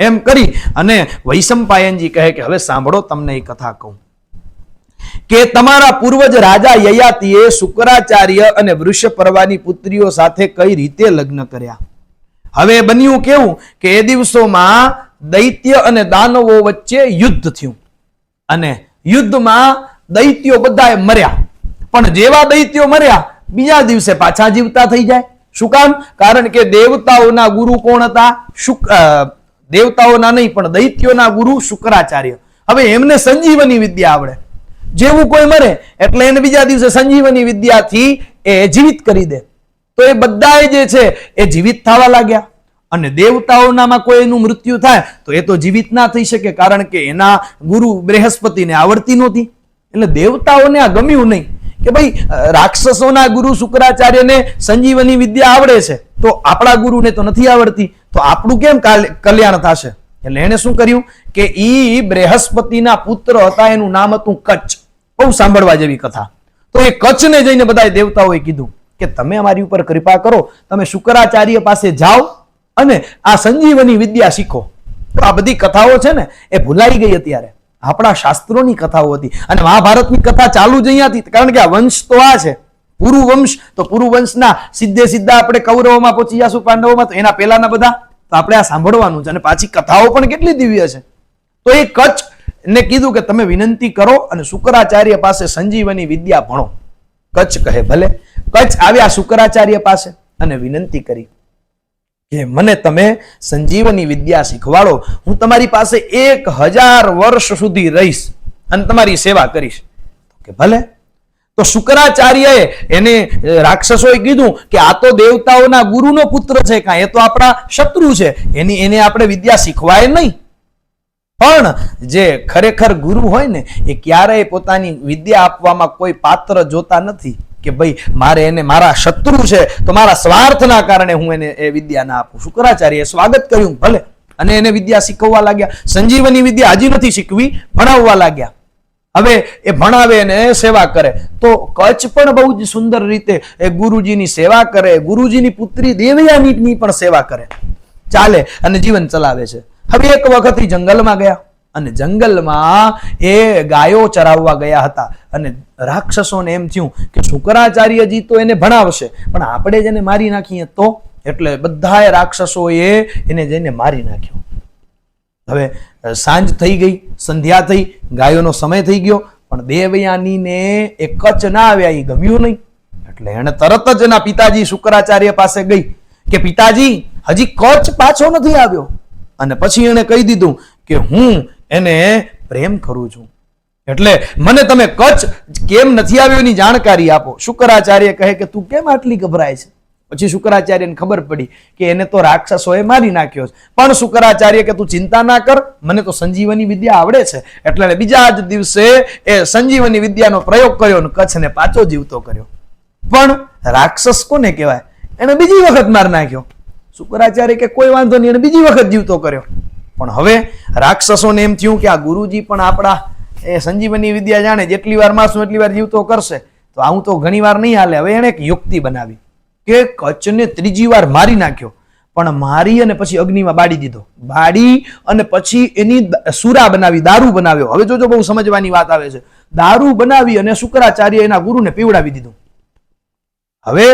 એમ કરી અને વૈશંપાયનજી કહે કે હવે સાંભળો, તમને એ કથા કહું કે તમારા પૂર્વજ રાજા યયાતિએ શુક્રાચાર્ય અને વૃષપર્વાની પુત્રીઓ સાથે કઈ રીતે લગ્ન કર્યા. હવે બન્યું કેવું કે એ દિવસોમાં દૈત્ય અને દાનવો વચ્ચે યુદ્ધ થયું, અને યુદ્ધમાં દૈત્યો બધા મર્યા. પણ જેવા દૈત્યો મર્યા બીજા દિવસે પાછા જીવતા થઈ જાય. શું કામ? કારણ કે દેવતાઓના ગુરુ કોણ હતા? દેવતાઓના નહીં પણ દૈત્યોના ગુરુ શુક્રાચાર્ય. હવે એમને સંજીવની વિદ્યા આવડે. જેવું કોઈ મરે એટલે એને બીજા દિવસે સંજીવની વિદ્યાથી એ જીવિત કરી દે. તો એ બધા જે છે એ જીવિત થવા લાગ્યા. અને દેવતાઓનામાં કોઈ એનું મૃત્યુ થાય તો એ તો જીવિત ના થઈ શકે, કારણ કે એના ગુરુ બૃહસ્પતિને આવડતી નહોતી. એટલે દેવતાઓને આ ગમ્યું નહીં કે ભાઈ રાક્ષસોના ગુરુ શુક્રાચાર્યને સંજીવની વિદ્યા આવડે છે તો આપણા ગુરુને તો નથી આવડતી, તો આપણું કેમ કલ્યાણ થશે? એટલે એને શું કર્યું કે ઈ બૃહસ્પતિના પુત્ર હતા, એનું નામ હતું કચ્છ. બહુ સાંભળવા જેવી કથા. તો એ કચ્છને જઈને બધા દેવતાઓએ કીધું કે તમે અમારી ઉપર કૃપા કરો, તમે શુક્રાચાર્ય પાસે જાઓ અને આ સંજીવની વિદ્યા શીખો. તો આ બધી કથાઓ છે ને એ ભૂલાઈ ગઈ અત્યારે. આપણા શાસ્ત્રોની કથાઓ હતી અને મહાભારતની કથા ચાલુ જ અહીંયાથી, કારણ કે આ વંશ તો આ છે પુરુવંશ. તો પુરુવંશના સીધે સીધા આપણે કૌરવોમાં પહોંચી જશું, પાંડવોમાં, તો એના પહેલાના બધા તો આપણે આ સાંભળવાનું છે. અને પાછી કથાઓ પણ કેટલી દિવ્ય છે. તો એ કચ્છ ને કીધું કે તમે વિનંતી કરો અને શુક્રાચાર્ય પાસે સંજીવની વિદ્યા ભણો. કચ્છ કહે ભલે. કચ્છ આવ્યા શુક્રાચાર્ય પાસે અને વિનંતી કરી કે મને તમે સંજીવની વિદ્યા શીખવાડો, હું તમારી પાસે 1000 વર્ષ સુધી રહીશ અને તમારી સેવા કરીશ. કે ભલે. તો શુક્રાચાર્યએ એને રાક્ષસોએ કીધું કે આ તો દેવતાઓના ગુરુનો પુત્ર છે, કાં એ તો આપણા શત્રુ છે, એને આપણે વિદ્યા શીખવાય નહીં. પણ જે ખરેખર ગુરુ હોય ને એ ક્યારેય પોતાની વિદ્યા આપવામાં કોઈ પાત્ર જોતા નથી કે ભાઈ મારે એને, મારા શત્રુ છે તો મારા સ્વાર્થના કારણે હું એને એ વિદ્યા ના આપું. શુક્રાચાર્યએ સ્વાગત કર્યું ભલે, અને એને વિદ્યા શીખવવા લાગ્યા. સંજીવની વિદ્યા હજી નથી શીખવી, ભણાવવા લાગ્યા. હવે એ ભણાવે અને સેવા કરે. તો કચ્છ પણ બહુ જ સુંદર રીતે એ ગુરુજીની સેવા કરે, ગુરુજીની પુત્રી દેવયાનીની પણ સેવા કરે, ચાલે અને જીવન ચલાવે છે. હવે એક વખત જંગલમાં ગયા અને જંગલમાં એ ગાયો ચરાવવા ગયા હતા અને રાક્ષસોને એમ થયું કે શુક્રાચાર્યજી તો એને ભણાવશે પણ આપણે જ એને મારી નાખીએ તો. એટલે બધાએ રાક્ષસોએ એને જઈને મારી નાખ્યો. હવે સાંજ થઈ ગઈ, સંધ્યા થઈ, ગાયોનો સમય થઈ ગયો, પણ દેવયાનીને એ કચ્છ ના આવ્યા, એ ગમ્યું નહીં. એટલે એને તરત જ એના પિતાજી શુક્રાચાર્ય પાસે ગઈ કે પિતાજી હજી કચ્છ પાછો નથી આવ્યો. અને પછી એને કહી દીધું કે હું એને પ્રેમ કરું છું, એટલે મને તમે કચ્છ કેમ નથી આવ્યો એની જાણકારી આપો. શુક્રાચાર્ય કહે કે તું કેમ આટલી ગભરાય છે? પછી શુક્રાચાર્યને ખબર પડી કે એને તો રાક્ષસોએ મારી નાખ્યો છે. પણ શુક્રાચાર્ય કે તું ચિંતા ના કર, મને તો સંજીવની વિદ્યા આવડે છે. એટલે બીજા જ દિવસે એ સંજીવની વિદ્યાનો પ્રયોગ કર્યો અને કચ્છને પાછો જીવતો કર્યો. પણ રાક્ષસ કોને કહેવાય? એને બીજી વખત માર નાખ્યો. શુક્રાચાર્ય કે કોઈ વાંધો નહીં, એને બીજી વખત જીવતો કર્યો. પણ હવે રાક્ષસોને એમ થયું કે આ ગુરુજી પણ આપણા એ સંજીવની વિદ્યા જાણે, જેટલી વાર મારશું એટલી વાર જીવતો કરશે, તો આવું તો ઘણી વાર નહીં હાલે. હવે એને એક યુક્તિ બનાવી કે કચ્છને ત્રીજી વાર મારી નાખ્યો, પણ મારી અને પછી અગ્નિમાં બાળી દીધો. બાળી અને પછી એની સુરા બનાવી, દારૂ બનાવ્યો. હવે જોજો, બહુ સમજવાની વાત આવે છે. દારૂ બનાવી અને શુક્રાચાર્ય એના ગુરુને પીવડાવી દીધું. હવે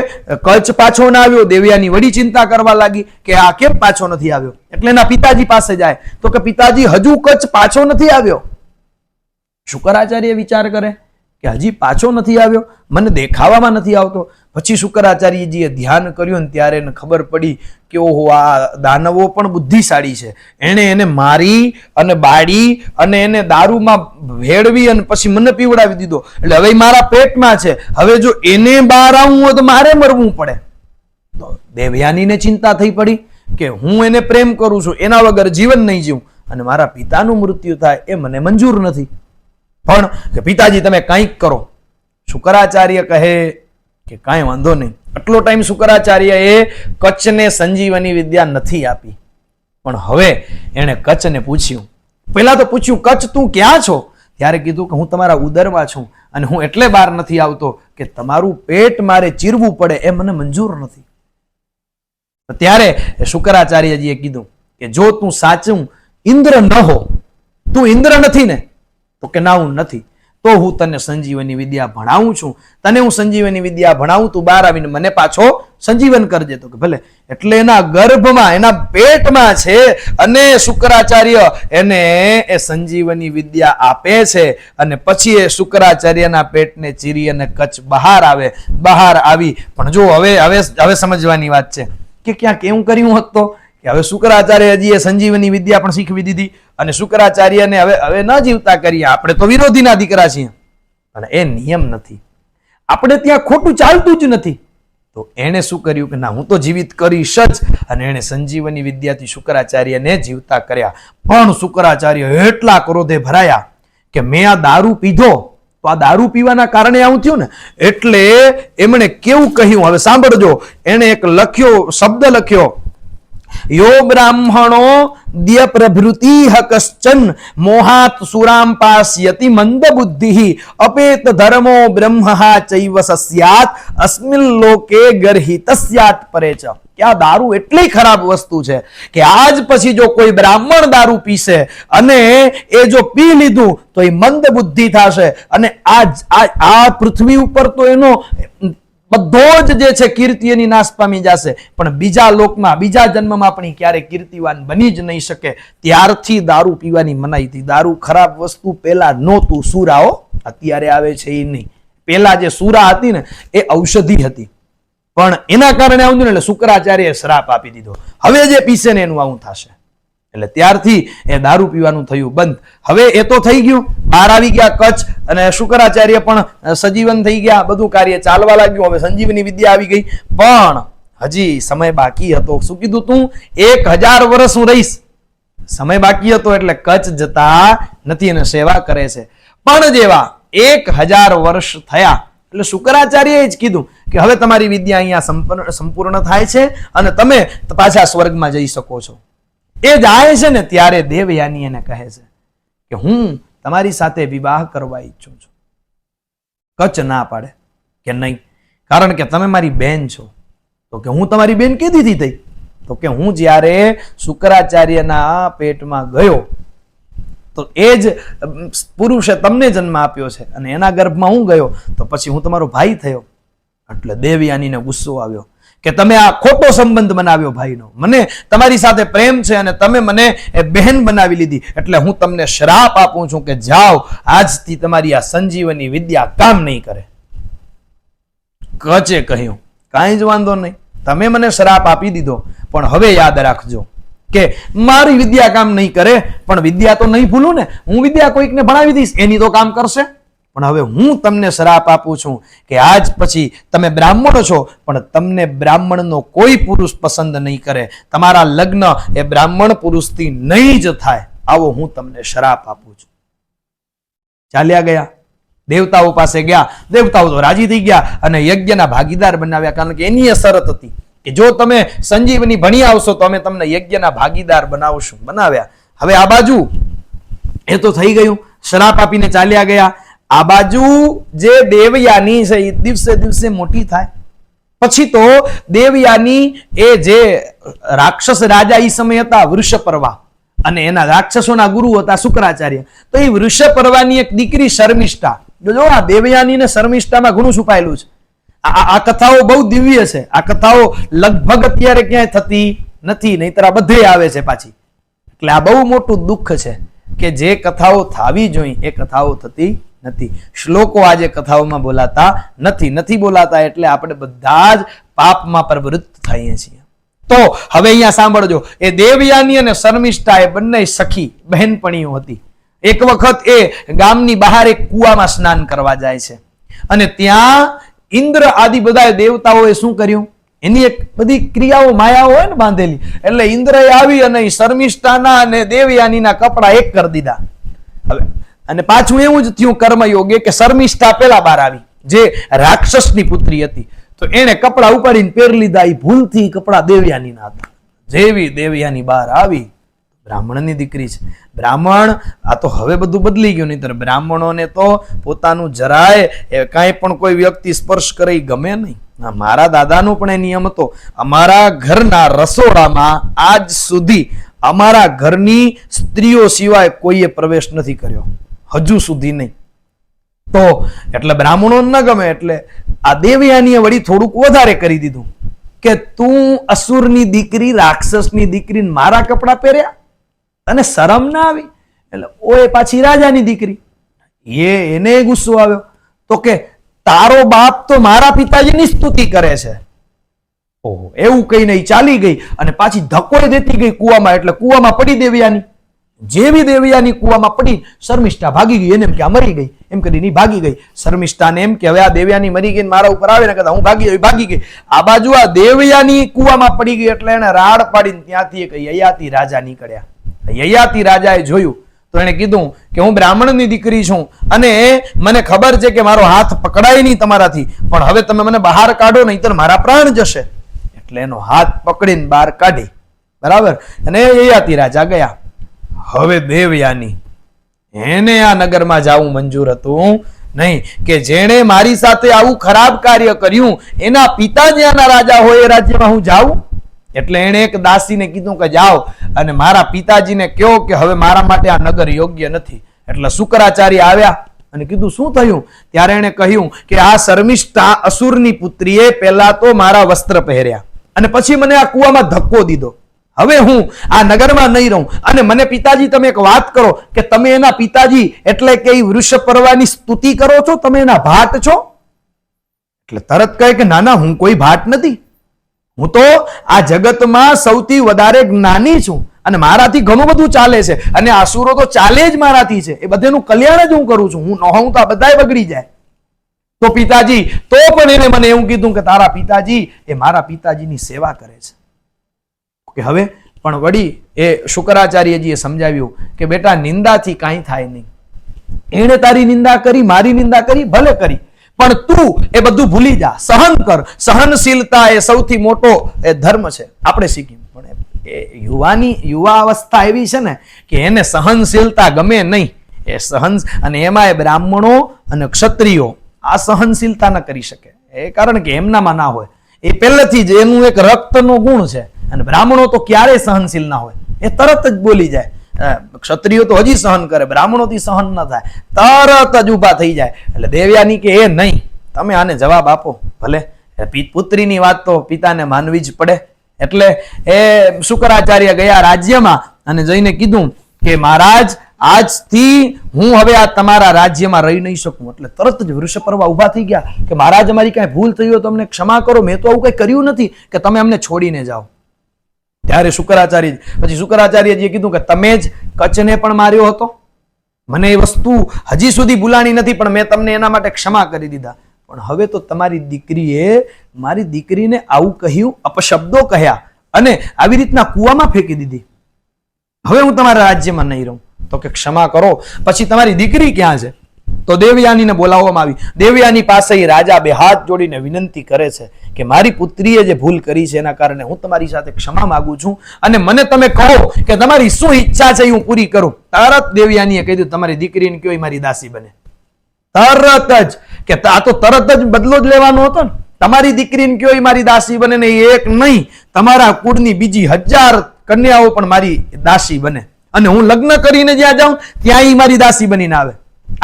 કચ્છ પાછો ના આવ્યો. દેવયાની વડી ચિંતા કરવા લાગી કે આ કેમ પાછો નથી આવ્યો. એટલે એના પિતાજી પાસે જાય તો કે પિતાજી હજુ કચ્છ પાછો નથી આવ્યો. શુક્રાચાર્ય વિચાર કરે કે હજી પાછો નથી આવ્યો, મને દેખાવામાં નથી આવતો. પછી શુક્રાચાર્યજીએ ધ્યાન કર્યું ને ત્યારે એને ખબર પડી કે ઓહો, આ દાનવો પણ બુદ્ધિશાળી છે. એણે એને મારી અને બાળી અને એને દારૂમાં ભેળવી અને પછી મને પીવડાવી દીધો. એટલે હવે મારા પેટમાં છે. હવે જો એને બહાર આવવું હોય તો મારે મરવું પડે. તો દેવયાનીને ચિંતા થઈ પડી કે હું એને પ્રેમ કરું છું, એના વગર જીવન નહીં જીવું, અને મારા પિતાનું મૃત્યુ થાય એ મને મંજૂર નથી. પણ પિતાજી તમે કંઈક કરો. શુક્રાચાર્ય કહે કે કાંઈ વાંધો નહીં. આટલો ટાઈમ શુક્રાચાર્યએ કચ્છને સંજીવની વિદ્યા નથી આપી. પણ હવે એણે કચ્છને પૂછ્યું. પહેલા તો પૂછ્યું, કચ્છ તું ક્યાં છો? ત્યારે કીધું કે હું તમારા ઉદરમાં છું અને હું એટલે બહાર નથી આવતો કે તમારું પેટ મારે ચીરવું પડે એ મને મંજૂર નથી. ત્યારે શુક્રાચાર્યજીએ કીધું કે જો તું સાચું ઇન્દ્ર ન હો, તું ઇન્દ્ર નથી ને? તો કે ના, હું નથી. તો હું તને સંજીવની વિદ્યા ભણાવું છું. તને હું સંજીવની વિદ્યા ભણાવું, તું બહાર આવીને મને પાછો સંજીવન કરજે. તો કે ભલે. એટલે એના ગર્ભમાં, એના પેટમાં છે અને શુક્રાચાર્ય એને એ સંજીવની વિદ્યા આપે છે. અને પછી એ શુક્રાચાર્યના પેટને ચીરી અને કચ્છ બહાર આવે. બહાર આવી પણ જો હવે સમજવાની વાત છે કે ક્યાંક એવું કર્યું હોત તો કે હવે શુક્રાચાર્યજીએ સંજીવની વિદ્યા પણ શીખવી દીધી અને શુક્રાચાર્યને હવે ન જીવતા કરીએ. આપણે તો વિરોધીના દીકરા છીએ, પણ એ નિયમ નથી. આપણે ત્યાં ખોટું ચાલતું જ નથી. તો એણે શું કર્યું કે ના, હું તો જીવિત કરીશ જ. અને એણે સંજીવની વિદ્યાથી શુક્રાચાર્યને જીવતા કર્યા. પણ શુક્રાચાર્ય એટલા ક્રોધે ભરાયા કે મેં આ દારૂ પીધો, તો આ દારૂ પીવાના કારણે આવું થયું ને. એટલે એમણે કેવું કહ્યું, હવે સાંભળજો. એણે એક શબ્દ લખ્યો, યો બ્રાહ્મણો દ્ય પ્રભૃતિ કશ્ચન મોહાત સુરામ પાસ્યતિ મંદ બુદ્ધિ અપેત ધર્મો બ્રહ્મા ચૈવ સસ્યાત અસ્મિન લોકે ગર્હિતસ્યાત પરેચ. કે આ દારૂ એટલી ખરાબ વસ્તુ છે કે આજ પછી જો કોઈ બ્રાહ્મણ દારૂ પીશે અને એ જો પી લીધું તો એ મંદ બુદ્ધિ થશે અને આ પૃથ્વી ઉપર તો એનો બધો જ જે છે કીર્તિ એની નાશ પામી જશે, પણ બીજા લોકમાં, બીજા જન્મમાં પણ ક્યારે કીર્તિવાન બની જ નહીં શકે. ત્યારથી દારૂ પીવાની મનાઈ હતી. દારૂ ખરાબ વસ્તુ પેલા નહોતું, સુરાઓ અત્યારે આવે છે એ નહીં. પેલા જે સુરા હતી ને એ ઔષધિ હતી, પણ એના કારણે આવું ને એટલે શુક્રાચાર્યએ શ્રાપ આપી દીધો. હવે જે પીશે ને એનું આવું થશે. એટલે ત્યારથી એ દારૂ પીવાનું થયું બંધ. હવે એ તો થઈ ગયું, બહાર આવી ગયા કચ્છ અને શુક્રાચાર્ય પણ સજીવન થઈ ગયા, બધું કાર્ય ચાલવા લાગ્યું. હવે સંજીવની વિદ્યા આવી ગઈ, પણ હજી સમય બાકી હતો. શું કીધું તું? 1000 વર્ષ હું રહીશ. સમય બાકી હતો એટલે કચ્છ જતા નથી અને સેવા કરે છે. પણ જેવા 1000 વર્ષ થયા એટલે શુક્રાચાર્યએ જ કીધું કે હવે તમારી વિદ્યા અહીંયા સંપૂર્ણ થાય છે અને તમે પાછા સ્વર્ગમાં જઈ શકો છો. એ જાય છે ને ત્યારે દેવયાની એને કહે છે કે હું તમારી સાથે વિવાહ કરવા ઈચ્છું છું. કચ્છ ના પાડે કે નહીં, કારણ કે તમે મારી બેન છો. તો કે હું તમારી બેન કેદીથી થઈ? તો કે હું જ્યારે શુક્રાચાર્યના પેટમાં ગયો તો એ જ પુરુષે તમને જન્મ આપ્યો છે અને એના ગર્ભમાં હું ગયો તો પછી હું તમારો ભાઈ થયો. એટલે દેવયાનીને ગુસ્સો આવ્યો કે તમે આ ખોટો સંબંધ બનાવ્યો ભાઈનો. મને તમારી સાથે પ્રેમ છે અને તમે મને બહેન બનાવી લીધી. એટલે હું તમને શ્રાપ આપું છું કે જાઓ, આજથી તમારી આ સંજીવની વિદ્યા કામ નહીં કરે. કચ્છે કહ્યું કાંઈ જ વાંધો નહીં, તમે મને શ્રાપ આપી દીધો, પણ હવે યાદ રાખજો કે મારી વિદ્યા કામ નહીં કરે, પણ વિદ્યા તો નહીં ભૂલું ને. હું વિદ્યા કોઈકને ભણાવી દઈશ, એની તો કામ કરશે. પણ હવે હું તમને શ્રાપ આપું છું કે આજ પછી તમે બ્રાહ્મણો છો, પણ તમને બ્રાહ્મણનો કોઈ પુરુષ પસંદ નહીં કરે, તમારા લગ્ન એ બ્રાહ્મણ પુરુષથી નહીં જ થાય, આવો હું તમને શ્રાપ આપું છું. ચાલ્યા ગયા, દેવતાઓ પાસે ગયા. દેવતાઓ તો રાજી થઈ ગયા અને યજ્ઞના ભાગીદાર બનાવ્યા, કારણ કે એની શરત હતી કે જો તમે સંજીવની ભણી આવશો તો અમે તમને યજ્ઞના ભાગીદાર બનાવશું. બનાવ્યા. હવે આ બાજુ એ તો થઈ ગયું, શ્રાપ આપીને ચાલ્યા ગયા. આ બાજુ જે દેવયાની છે એ દિવસે દિવસે મોટી થાય. પછી તો દેવયાની એ જે રાક્ષસ રાજા એ સમય હતા વૃષપર્વા, અને એના રાક્ષસોના ગુરુ હતા શુક્રાચાર્ય. તો એ વૃષપર્વાની એક દીકરી શર્મિષ્ઠા, જો આ દેવયાની ને શર્મિષ્ઠામાં ઘણું છુપાયેલું છે. આ કથાઓ બહુ દિવ્ય છે. આ કથાઓ લગભગ અત્યારે ક્યાંય થતી નથી, નહીતર આ બધે આવે છે પાછી. એટલે આ બહુ મોટું દુઃખ છે કે જે કથાઓ થાવી જોઈએ એ કથાઓ થતી નથી. શ્લોકો આજે કથાઓમાં બોલાતા નથી બોલાતા, એટલે આપણે બધા જ પાપમાં પ્રવૃત્ત થઈએ છીએ. તો હવે અહીંયા સાંભળજો, એ દેવયાની અને શર્મિષ્ઠા એ બંને સખી બહેનપણીઓ હતી. એક વખત એ ગામની બહાર એક કુવામાં સ્નાન કરવા જાય છે, અને ત્યાં ઇન્દ્ર આદિ બધા દેવતાઓએ શું કર્યું, એની એક બધી ક્રિયાઓ માયાઓ હોય ને બાંધેલી, એટલે ઇન્દ્રએ આવી અને શર્મિષ્ઠાના અને દેવયાનીના કપડા એક કરી દીધા. હવે અને પાછું એવું જ થયું કર્મયોગે કે શર્મિષ્ઠા પેલા બહાર આવી, જે રાક્ષસની પુત્રી હતી, તો એને કપડા ઉપાડીને પહેરી લીધા. એ ભૂલથી કપડા દેવયાનીના હતા. જેવી દેવયાની બહાર આવી, બ્રાહ્મણની દીકરી છે, બ્રાહ્મણ, આ તો હવે બધું બદલી ગયું. નહીતર બ્રાહ્મણોને તો પોતાનું જરાય કાંઈ પણ કોઈ વ્યક્તિ સ્પર્શ કરે ગમે નહીં. મારા દાદાનો પણ એ નિયમ હતો, અમારા ઘરના રસોડામાં આજ સુધી અમારા ઘરની સ્ત્રીઓ સિવાય કોઈએ પ્રવેશ નથી કર્યો, હજુ સુધી નહીં. તો એટલે બ્રાહ્મણો ન ગમે, એટલે આ દેવયાનીએ વળી થોડુંક વધારે કરી દીધું કે તું અસુરની દીકરી, રાક્ષસની દીકરીને મારા કપડા પહેર્યા અને શરમ ના આવી. એટલે ઓએ પાછી રાજાની દીકરી, એને ગુસ્સો આવ્યો. તો કે તારો બાપ તો મારા પિતાજીની સ્તુતિ કરે છે. ઓહો, એવું કઈ નહીં, ચાલી ગઈ અને પાછી ધક્કો દેતી ગઈ કુવામાં. એટલે કુવામાં પડી દેવયાની. જેવી દેવયાની કુવામાં પડી, શર્મિષ્ઠા ભાગી ગઈ. એને એમ કે આ મરી ગઈ, એમ કરીને ભાગી ગઈ. શર્મિષ્ઠાને એમ કે હવે આ દેવયાની મરી ગઈ, મારા ઉપર આવે ને કહેતા હું ભાગી ગઈ. આ બાજુ આ દેવયાની કુવામાં પડી ગઈ, એટલે એને રાડ પાડીને ત્યાંથી એક યયાતિ રાજા નીકળ્યા. યયાતિ રાજાએ જોયું તો એને કીધું કે હું બ્રાહ્મણની દીકરી છું અને મને ખબર છે કે મારો હાથ પકડાય નહીં તમારાથી, પણ હવે તમે મને બહાર કાઢો, નહીંતર મારા પ્રાણ જશે. એટલે એનો હાથ પકડીને બહાર કાઢી. બરાબર. અને યયાતિ રાજા ગયા. હવે દેવયાની, એને આ નગરમાં જવું મંજૂર હતું નહીં, કે જેણે મારી સાથે આવું ખરાબ કાર્ય કર્યું એના પિતા જ્યાંના રાજા હોય એ રાજ્યમાં હું જાઉં. એટલે એને એક દાસીને કીધું કે જાઓ અને મારા પિતાજીને કહો કે હવે મારા માટે આ નગર યોગ્ય નથી. એટલે શુક્રાચાર્ય આવ્યા અને કીધું શું થયું? ત્યારે એને કહ્યું કે આ શર્મિષ્ઠા અસુરની પુત્રીએ પહેલા તો મારા વસ્ત્ર પહેર્યા અને પછી મને આ કુવામાં ધક્કો દીધો. હવે હું આ નગરમાં નહીં રહું. અને મને પિતાજી તમે એક વાત કરો કે તમે એના પિતાજી એટલે કે વૃષપર્વાની સ્તુતિ કરો છો, તમે એના ભાટ છો? એટલે તરત કહે કે ના ના, હું કોઈ ભાટ નથી, હું તો આ જગતમાં સૌથી વધારે જ્ઞાની છું અને મારાથી ઘણું બધું ચાલે છે અને આસુરો તો ચાલે જ મારાથી છે, એ બધાનું કલ્યાણ જ હું કરું છું. હું ન હોઉં તો આ બધાય બગડી જાય. તો પિતાજી, તો પણ એને મને એવું કીધું કે તારા પિતાજી એ મારા પિતાજીની સેવા કરે છે. કે હવે પણ વળી એ શુક્રાચાર્યજીએ સમજાવ્યું કે બેટા, નિંદાથી કાંઈ થાય નહીં. એણે તારી નિંદા કરી, મારી નિંદા કરી, ભલે કરી, પણ તું એ બધું ભૂલી જા, સહન કર. સહનશીલતા એ સૌથી મોટો એ ધર્મ છે, આપણે શીખ્યું. પણ એ યુવા અવસ્થા એવી છે ને કે એને સહનશીલતા ગમે નહીં. એ સહન, અને એમાં એ બ્રાહ્મણો અને ક્ષત્રિયો આ સહનશીલતા ન કરી શકે. એ કારણ કે એમનામાં ના હોય, એ પહેલેથી જ એનું એક રક્તનો ગુણ છે. અને બ્રાહ્મણો તો ક્યારેય સહનશીલ ના હોય, એ તરત જ બોલી જાય. ક્ષત્રિયો તો હજી સહન કરે, બ્રાહ્મણોથી સહન ન થાય, તરત જ ઉભા થઈ જાય. એટલે દેવયાની કે એ નહીં, તમે આને જવાબ આપો. ભલે, પુત્રીની વાત તો પિતાને માનવી જ પડે. એટલે એ શુક્રાચાર્ય ગયા રાજ્યમાં અને જઈને કીધું કે મહારાજ, આજથી હું હવે આ તમારા રાજ્યમાં રહી નહીં શકું. એટલે તરત જ વૃષપર્વા ઉભા થઈ ગયા કે મહારાજ, અમારી કાંઈ ભૂલ થઈ હોય તો અમને ક્ષમા કરો, મેં તો આવું કંઈ કર્યું નથી કે તમે અમને છોડીને જાઓ. ત્યારે પછી શુક્રાચાર્યજીએ કીધું કે તમે જ કચ્છને પણ માર્યો હતો, મને એ વસ્તુ હજી સુધી ભૂલાણી નથી, પણ મેં તમને એના માટે ક્ષમા કરી દીધા. પણ હવે તો તમારી દીકરીએ મારી દીકરીને આવું કહ્યું, અપશબ્દો કહ્યા અને આવી રીતના કૂવામાં ફેંકી દીધી. હવે હું તમારા રાજ્યમાં નહીં રહું. તો કે ક્ષમા કરો. પછી તમારી દીકરી ક્યાં છે? તો દેવયાનીને બોલાવવામાં આવી. દેવયાની પાસે રાજા બે હાથ જોડીને વિનંતી કરે છે કે મારી પુત્રીએ જે ભૂલ કરી છે એના કારણે હું તમારી સાથે ક્ષમા માંગુ છું અને મને તમે કહો કે તમારી શું ઈચ્છા છે હું પૂરી કરું. તરત દેવયાનીએ કહી દીધું, તમારી દીકરીને કયો મારી દાસી બને. તરત જ, કે આ તો તરત જ બદલો જ લેવાનો હતો ને. તમારી દીકરીને કયો મારી દાસી બને ને એક નહીં, તમારા કુળની બીજી 1000 કન્યાઓ પણ મારી દાસી બને અને હું લગ્ન કરીને જ્યાં જાઉં ત્યાં ઈ મારી દાસી બનીને આવે,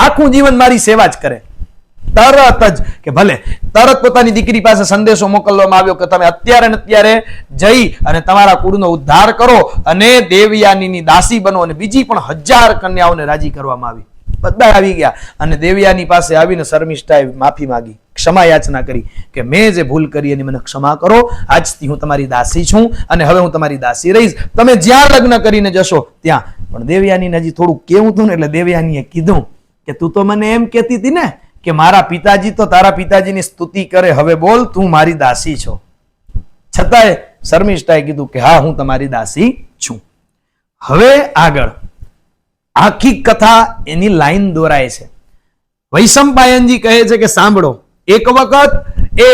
આખું જીવન મારી સેવા જ કરે. તરત જ કે ભલે. તરત પોતાની દીકરી પાસે સંદેશો મોકલવામાં આવ્યો કે તમે અત્યારે ને અત્યારે જઈ અને તમારા કુળનો ઉદ્ધાર કરો અને દેવયાનીની દાસી બનો. અને બીજી પણ 1000 કન્યાઓને રાજી કરવામાં આવી. બધા આવી ગયા અને દેવયાની પાસે આવીને શર્મિષ્ઠાએ માફી માંગી, ક્ષમા યાચના કરી કે મેં જે ભૂલ કરી એની મને ક્ષમા કરો. આજથી હું તમારી દાસી છું અને હવે હું તમારી દાસી રહીશ. તમે જ્યાં લગ્ન કરીને જશો ત્યાં. પણ દેવયાનીને હજી થોડું કેવું હતું ને એટલે દેવયાનીએ કીધું કે તું તો મને એમ કહેતી હતી ને કે મારા પિતાજી તો તારા પિતાજીની સ્તુતિ કરે, હવે બોલ તું મારી દાસી છો. છતાંય શર્મિષ્ઠાએ કીધું કે હા હું તમારી દાસી છું. હવે આગળ આખી કથા એની લાઈન દોરાય છે. વૈશંપાયનજી કહે છે કે સાંભળો, એક વખત એ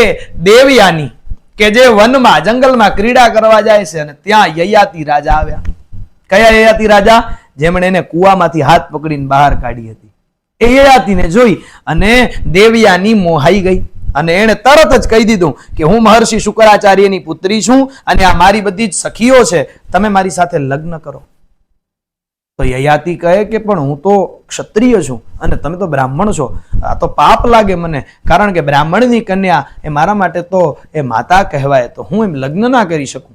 દેવયાની કે જે વનમાં જંગલમાં ક્રીડા કરવા જાય છે અને ત્યાં યયાતિ રાજા આવ્યા. કયા યયાતિ રાજા? જેમણે એને કૂવામાંથી હાથ પકડીને બહાર કાઢી હતી. એ યયાતિને જોઈ અને દેવયાની મોહાઈ ગઈ અને એણે તરત જ કહી દીધું કે હું મહર્ષિ શુક્રાચાર્યની પુત્રી છું અને આ મારી બધી જ સખીઓ છે, તમે મારી સાથે લગ્ન કરો. તો યયાતિ કહે કે પણ હું તો ક્ષત્રિય છું અને તમે તો બ્રાહ્મણ છો, આ તો પાપ લાગે મને, કારણ કે બ્રાહ્મણની કન્યા એ મારા માટે તો એ માતા કહેવાય, તો હું એમ લગ્ન ના કરી શકું.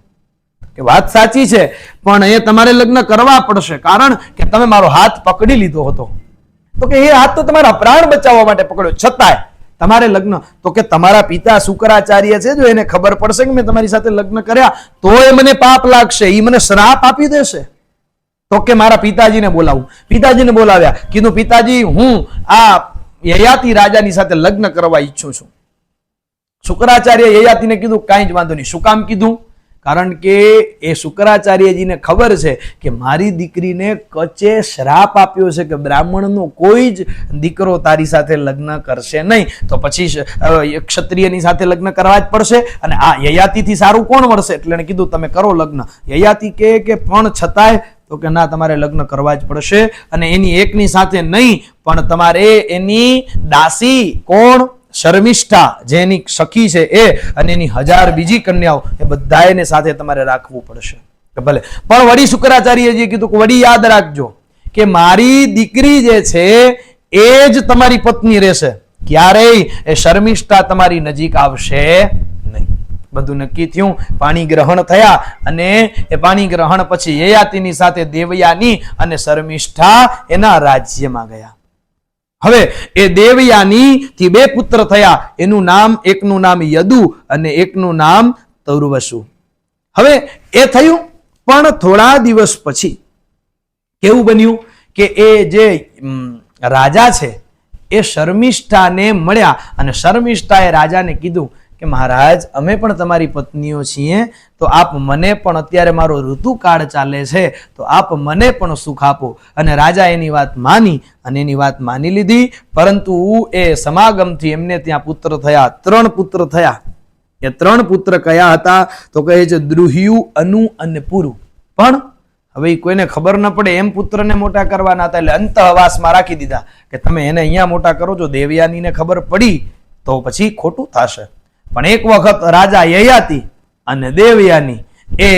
કે વાત સાચી છે, પણ એ તમારે લગ્ન કરવા પડશે, કારણ કે તમે મારો હાથ પકડી લીધો હતો. તો કે એ હાથ તો તમારા પ્રાણ બચાવવા માટે પકડ્યો, છતાંય તમારે લગ્ન. તો કે તમારા પિતા શુક્રાચાર્ય છે, જો એને ખબર પડશે કે મેં તમારી સાથે લગ્ન કર્યા તો એ મને પાપ લાગશે, એ મને શ્રાપ આપી દેશે. તો કે મારા પિતાજીને બોલાવું. પિતાજીને બોલાવ્યા. કીધું પિતાજી હું આ યયાતિ રાજાની સાથે લગ્ન કરવા ઈચ્છું છું. શુક્રાચાર્ય યયાતિને કીધું કાંઈ જ વાંધો નહીં. શું કામ કીધું? કારણ કે એ શુક્રાચાર્યજીને ખબર છે કે મારી દીકરીને કચે શ્રાપ આપ્યો છે કે બ્રાહ્મણનો કોઈ જ દીકરો તારી સાથે લગ્ન કરશે નહીં, તો પછી ક્ષત્રિયની સાથે લગ્ન કરવા જ પડશે અને આ યયાતિથી સારું કોણ મળશે? એટલે એને કીધું તમે કરો લગ્ન. યયાતિ કહે કે પણ છતાંય, તો કે ના તમારે લગ્ન કરવા જ પડશે અને એની એકની સાથે નહીં, પણ તમારે એની દાસી કોણ? શર્મિષ્ઠા, જે એની સખી છે એ, અને એની 1000 બીજી કન્યાઓ, એ બધાને સાથે તમારે રાખવું પડશે. ભલે. પણ વળી શુક્રાચાર્યજીએ કીધું કે વળી યાદ રાખજો કે મારી દીકરી જે છે એ જ તમારી પત્ની રહેશે, ક્યારેય એ શર્મિષ્ઠા તમારી નજીક આવશે નહીં. બધું નક્કી થયું. પાણી ગ્રહણ થયા અને એ પાણી ગ્રહણ પછી યયાતિની સાથે દેવયાની અને શર્મિષ્ઠા એના રાજ્યમાં ગયા. હવે એ દેવયાની થી 2 પુત્ર થયા. એનું નામ, એકનું નામ યદુ અને એકનું નામ તૌર્વસુ. હવે એ થયું, પણ થોડા દિવસ પછી કેવું બન્યું કે એ જે રાજા છે એ શર્મિષ્ઠાને મળ્યા અને શર્મિષ્ઠાએ રાજાને કીધું કે મહારાજ અમે પણ તમારી પત્નીઓ છીએ, તો આપ મને પણ, અત્યારે મારો ઋતુકાળ ચાલે છે, તો આપ મને પણ સુખ આપો. અને રાજા એની વાત માની અને એની વાત માની લીધી. પરંતુ એ સમાગમથી એમને ત્યાં પુત્ર થયા, 3 પુત્ર થયા. એ 3 પુત્ર કયા હતા? તો કહે છે દ્રુહ્યુ, અનુ અને પુરુ. પણ હવે કોઈને ખબર ન પડે એમ પુત્રને મોટા કરવાના હતા, એટલે અંતઃવાસમાં રાખી દીધા કે તમે એને અહીંયા મોટા કરો. જો દેવયાનીને ખબર પડી તો પછી ખોટું થશે. પણ એક વખત રાજા યયાતિ અને દેવયાની એ